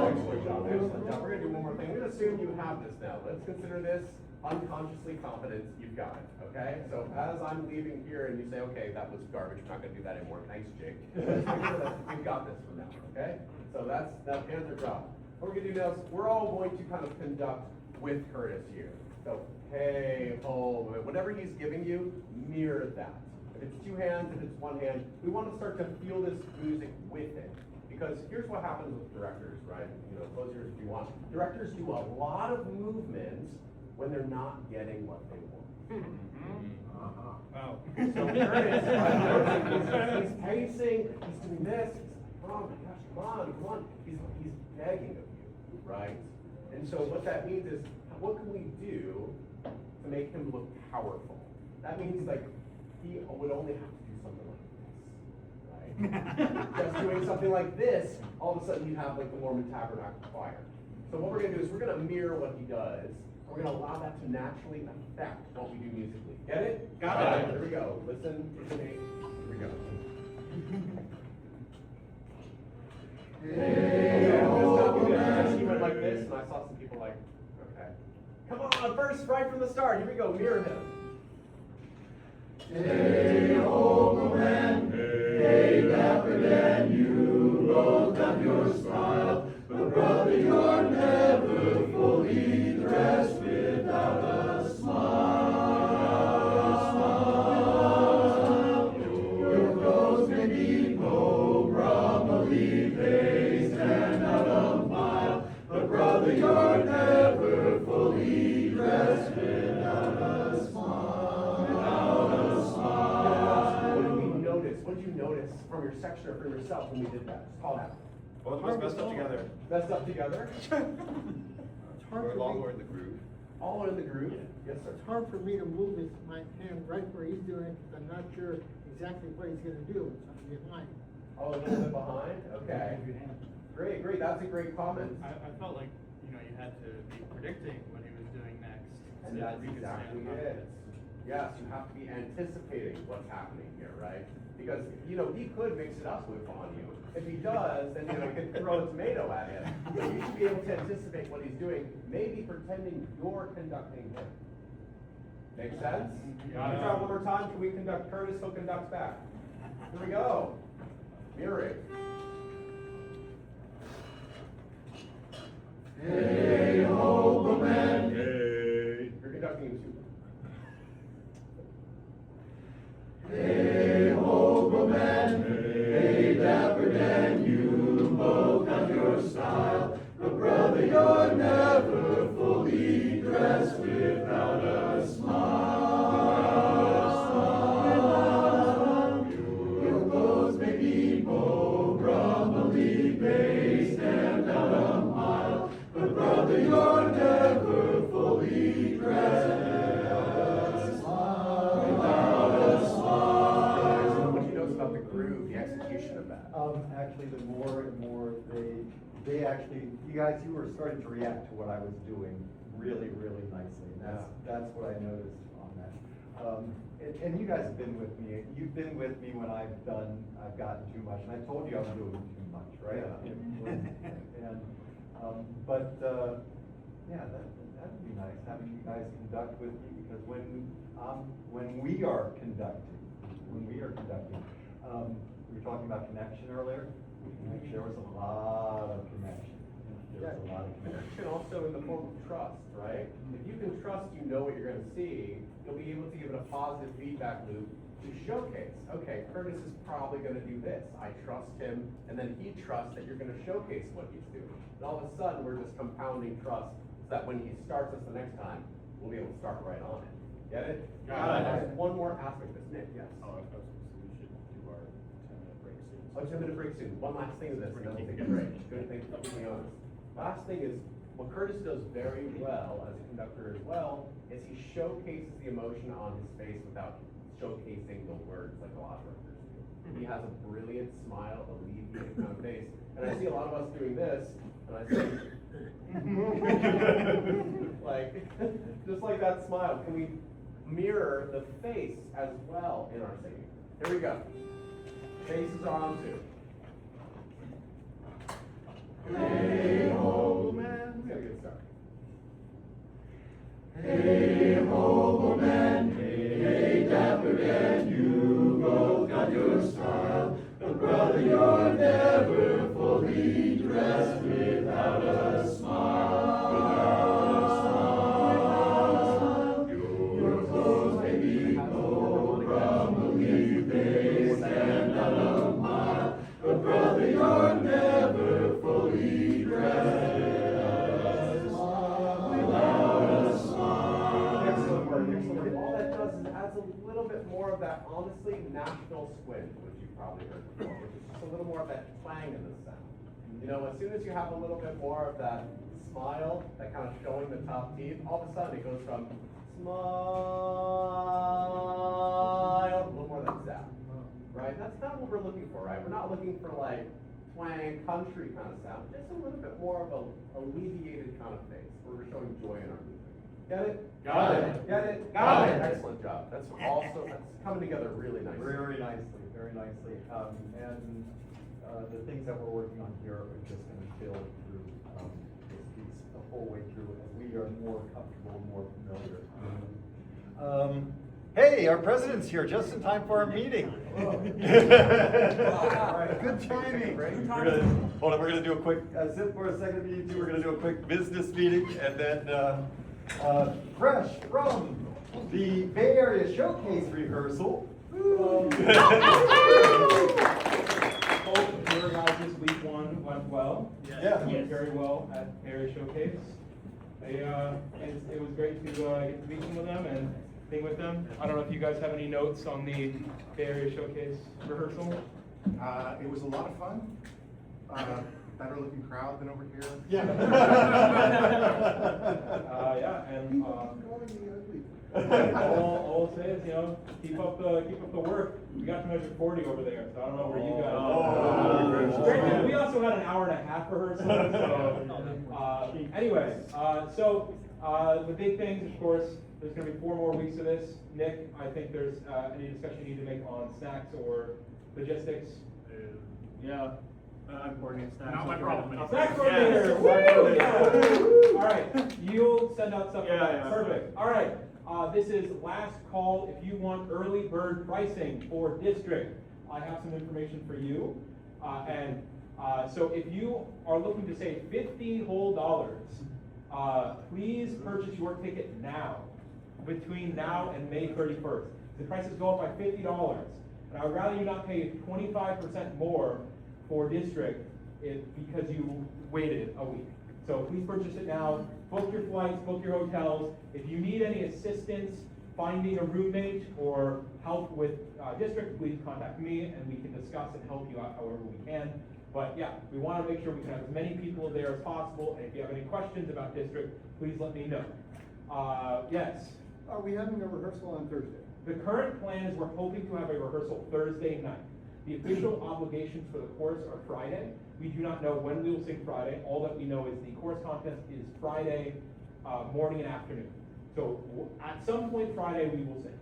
[SPEAKER 1] Excellent job. We're gonna do one more thing. We're gonna assume you have this now. Let's consider this unconsciously confident you've got it, okay? So as I'm leaving here and you say, okay, that was garbage, we're not gonna do that anymore, thanks, Jake. Let's make sure that you've got this from now, okay? So that ends our job. What we're gonna do now is we're all going to kind of conduct with Curtis here. So, hey, ho, whatever he's giving you, mirror that. If it's two hands, if it's one hand, we want to start to feel this music with it. Because here's what happens with directors, right? You know, close yours if you want. Directors do a lot of movements when they're not getting what they want.
[SPEAKER 7] Wow.
[SPEAKER 1] So Curtis, right, he's pacing, he's doing this, he's like, oh my gosh, come on. He's begging of you, right? And so what that means is, what can we do to make him look powerful? That means like, he would only have to do something like this, right? Just doing something like this, all of a sudden you have like the Mormon Tabernacle choir. So what we're gonna do is we're gonna mirror what he does, and we're gonna allow that to naturally affect what we do musically. Get it?
[SPEAKER 7] Got it.
[SPEAKER 1] All right, here we go. Listen to me. Here we go.
[SPEAKER 2] Hey, hobo man.
[SPEAKER 1] He went like this, and I saw some people like, okay. Come on, first, right from the start. Here we go, mirror him.
[SPEAKER 2] Hey, hobo man, hey, dapper Dan, you both got your style, but brother, you're never fully dressed without a smile. Your clothes may be probably they stand out a mile, but brother, you're never fully dressed without a smile.
[SPEAKER 1] What did we notice? What did you notice from your section or from yourself when we did that? Just call that.
[SPEAKER 7] Both of us messed up together.
[SPEAKER 1] Messed up together?
[SPEAKER 6] It's hard for me,
[SPEAKER 10] in the groove.
[SPEAKER 1] All in the groove? Yes, sir.
[SPEAKER 6] it's hard for me to move my hand right where he's doing it, because I'm not sure exactly what he's gonna do, so I'm behind.
[SPEAKER 1] Oh, a little bit behind? Okay. Great. That's a great comment.
[SPEAKER 4] I felt like, you know, you had to be predicting what he was doing next.
[SPEAKER 1] And
[SPEAKER 4] so
[SPEAKER 1] that's
[SPEAKER 4] you could
[SPEAKER 1] exactly
[SPEAKER 4] stand
[SPEAKER 1] it.
[SPEAKER 4] confidence.
[SPEAKER 1] Yes, you have to be anticipating what's happening here, right? Because, you know, he could mix it up with on you. If he does, then, you know, you can throw a tomato at him. But you should be able to anticipate what he's doing, maybe pretending you're conducting him. Make sense?
[SPEAKER 7] Got it.
[SPEAKER 1] Try one more time. Can we conduct Curtis? He'll conduct back. Here we go. Mirroring.
[SPEAKER 2] Hey, hobo man.
[SPEAKER 3] Hey.
[SPEAKER 1] You're conducting him too.
[SPEAKER 2] Hey, hobo man, hey, dapper Dan, you both got your style, but brother, you're never fully dressed without a smile. Your clothes may be probably they stand out a mile, but brother, you're never fully dressed without a smile.
[SPEAKER 1] What do you notice about the groove, the execution of that?
[SPEAKER 5] Actually, the more and more they actually, you guys, you were starting to react to what I was doing really, really nicely. And that's what I noticed on that. And you guys have been with me, you've been with me when I've gotten too much, and I told you I was doing too much, right? And, yeah, that'd be nice, having you guys conduct with me, because when we are conducting, we were talking about connection earlier, there was a lot of connection. There was a lot of connection.
[SPEAKER 1] Connection also in the form of trust, right? If you can trust you know what you're gonna see, you'll be able to give it a positive feedback loop to showcase, okay, Curtis is probably gonna do this. I trust him, and then he trusts that you're gonna showcase what he's doing. And all of a sudden, we're just compounding trust, so that when he starts us the next time, we'll be able to start right on it. Get it?
[SPEAKER 3] Got it.
[SPEAKER 1] There's one more aspect of this, Nick, yes.
[SPEAKER 3] Oh, I was, we should do our 10-minute break soon.
[SPEAKER 1] Oh, 10-minute break soon. One last thing to this, and then we'll take a break. Good, thanks for being honest. Last thing is, what Curtis does very well as a conductor as well, is he showcases the emotion on his face without showcasing the words like a lot of workers do. He has a brilliant smile, alleviated kind of face. And I see a lot of us doing this, and I say, like, just like that smile. Can we mirror the face as well in our singing? Here we go. Faces are on too.
[SPEAKER 2] Hey, ho, man.
[SPEAKER 1] Let's get a good start.
[SPEAKER 2] Hey, ho, man. Hey, dapper Dan, you both got your style. But brother, you're never fully dressed without a smile. Without a smile. Your clothes may be old, probably they stand out a mile. But brother, you're never fully dressed without a smile. Without a smile.
[SPEAKER 1] Excellent work, excellent work. All that does is adds a little bit more of that, honestly, national squint, which you've probably heard before, which is just a little more of that twang in the sound. You know, as soon as you have a little bit more of that smile, that kind of showing the top teeth, all of a sudden it goes from smile, a little more of that zap, right? That's kind of what we're looking for, right? We're not looking for like twang country kind of sound, just a little bit more of a alleviated kind of face, where we're showing joy in our music. Get it?
[SPEAKER 3] Got it.
[SPEAKER 1] Get it?
[SPEAKER 3] Got it.
[SPEAKER 1] Excellent job. That's coming together really nicely.
[SPEAKER 5] Very nicely, very nicely. And the things that we're working on here are just gonna build through, this piece the whole way through as we are more comfortable, more familiar. Hey, our president's here just in time for our meeting. Good timing. Hold on, we're gonna do a quick, sit for a second, meeting two, we're gonna do a quick business meeting, and then, fresh from the Bay Area Showcase rehearsal.
[SPEAKER 7] Hope your guys' week one went well.
[SPEAKER 5] Yeah.
[SPEAKER 7] Went very well at Bay Area Showcase. It was great to get to meet some of them and sing with them. I don't know if you guys have any notes on the Bay Area Showcase rehearsal.
[SPEAKER 11] It was a lot of fun. Better looking crowd than over here.
[SPEAKER 5] Yeah.
[SPEAKER 7] Yeah, and all I'll say is, you know, keep up the work. We got to measure 40 over there, so I don't know where you guys. Granted, we also had an hour and a half rehearsal. So anyway, so the big things, of course, there's going to be 4 more weeks of this. Nick, I think there's any discussion you need to make on snacks or logistics.
[SPEAKER 8] Yeah, I'm coordinating snacks.
[SPEAKER 7] Not my problem.
[SPEAKER 8] Snacks
[SPEAKER 7] coordinator. Woo! Yeah. All right, you'll send out stuff.
[SPEAKER 8] Yeah.
[SPEAKER 7] Perfect. All right, this is last call if you want early bird pricing for district. I have some information for you, so if you are looking to save $50 whole, please purchase your ticket now, between now and May 31st. The prices go up by $50, and I would rather you not pay 25% more for district because you waited a week. So please purchase it now, book your flights, book your hotels. If you need any assistance finding a roommate or help with district, please contact me and we can discuss and help you out however we can. But yeah, we want to make sure we can have as many people there as possible, and if you have any questions about district, please let me know. Yes?
[SPEAKER 6] Are we having a rehearsal on Thursday?
[SPEAKER 7] The current plan is we're hoping to have a rehearsal Thursday night. The official obligations for the course are Friday. We do not know when we will sing Friday. All that we know is the course contest is Friday morning and afternoon. So at some point Friday we will sing.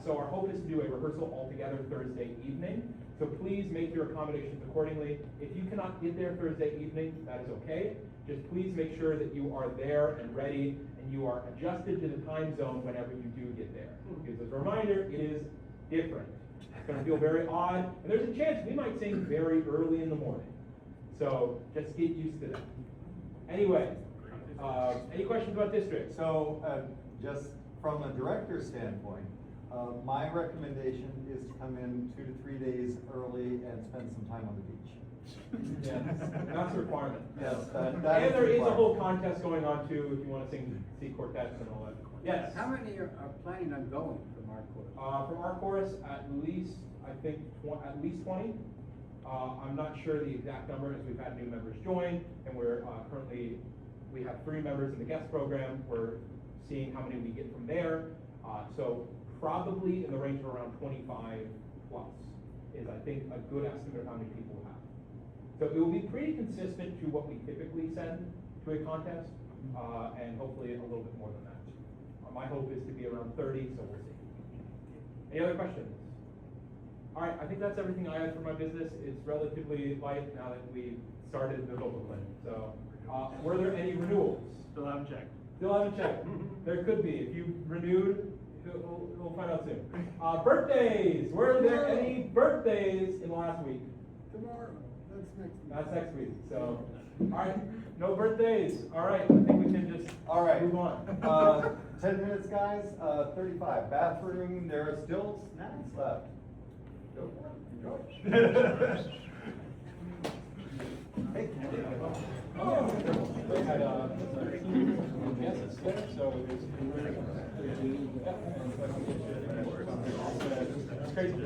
[SPEAKER 7] So our hope is to do a rehearsal all together Thursday evening. So please make your accommodations accordingly. If you cannot get there Thursday evening, that is okay. Just please make sure that you are there and ready and you are adjusted to the time zone whenever you do get there. Because as a reminder, it is different. It's gonna feel very odd, and there's a chance we might sing very early in the morning. So just get used to that. Anyway, any questions about district?
[SPEAKER 5] So, just from a director's standpoint, my recommendation is to come in 2 to 3 days early and spend some time on the beach.
[SPEAKER 7] Yes, that's a requirement.
[SPEAKER 5] Yes, that
[SPEAKER 7] And
[SPEAKER 5] is
[SPEAKER 7] there is a
[SPEAKER 5] required.
[SPEAKER 7] whole contest going on too, if you wanna see quartets and all that. Yes?
[SPEAKER 12] How many are planning on going from our course?
[SPEAKER 7] From our chorus, at least, I think, at least 20. I'm not sure the exact number, as we've had new members join, and we're currently, we have 3 members in the guest program. We're seeing how many we get from there. So probably in the range of around 25 plus is, I think, a good estimate of how many people we'll have. So it will be pretty consistent to what we typically send to a contest, and hopefully a little bit more than that. My hope is to be around 30, so we'll see. Any other questions? All right, I think that's everything I had for my business. It's relatively light now that we've started the vocal plan. So, were there any renewals?
[SPEAKER 4] Still haven't checked.
[SPEAKER 7] Still haven't checked. There could be. If you renewed, we'll find out soon. Birthdays. Were there any birthdays in the last week?
[SPEAKER 2] Tomorrow, that's next week.
[SPEAKER 7] That's next week. So, all right, no birthdays. All right, I think we can just
[SPEAKER 5] All right.
[SPEAKER 7] move on.
[SPEAKER 5] 10 minutes, guys, 35. Bathroom, there are still snacks left. Go for it, enjoy. Hey.
[SPEAKER 7] They had, guests there, so it's crazy.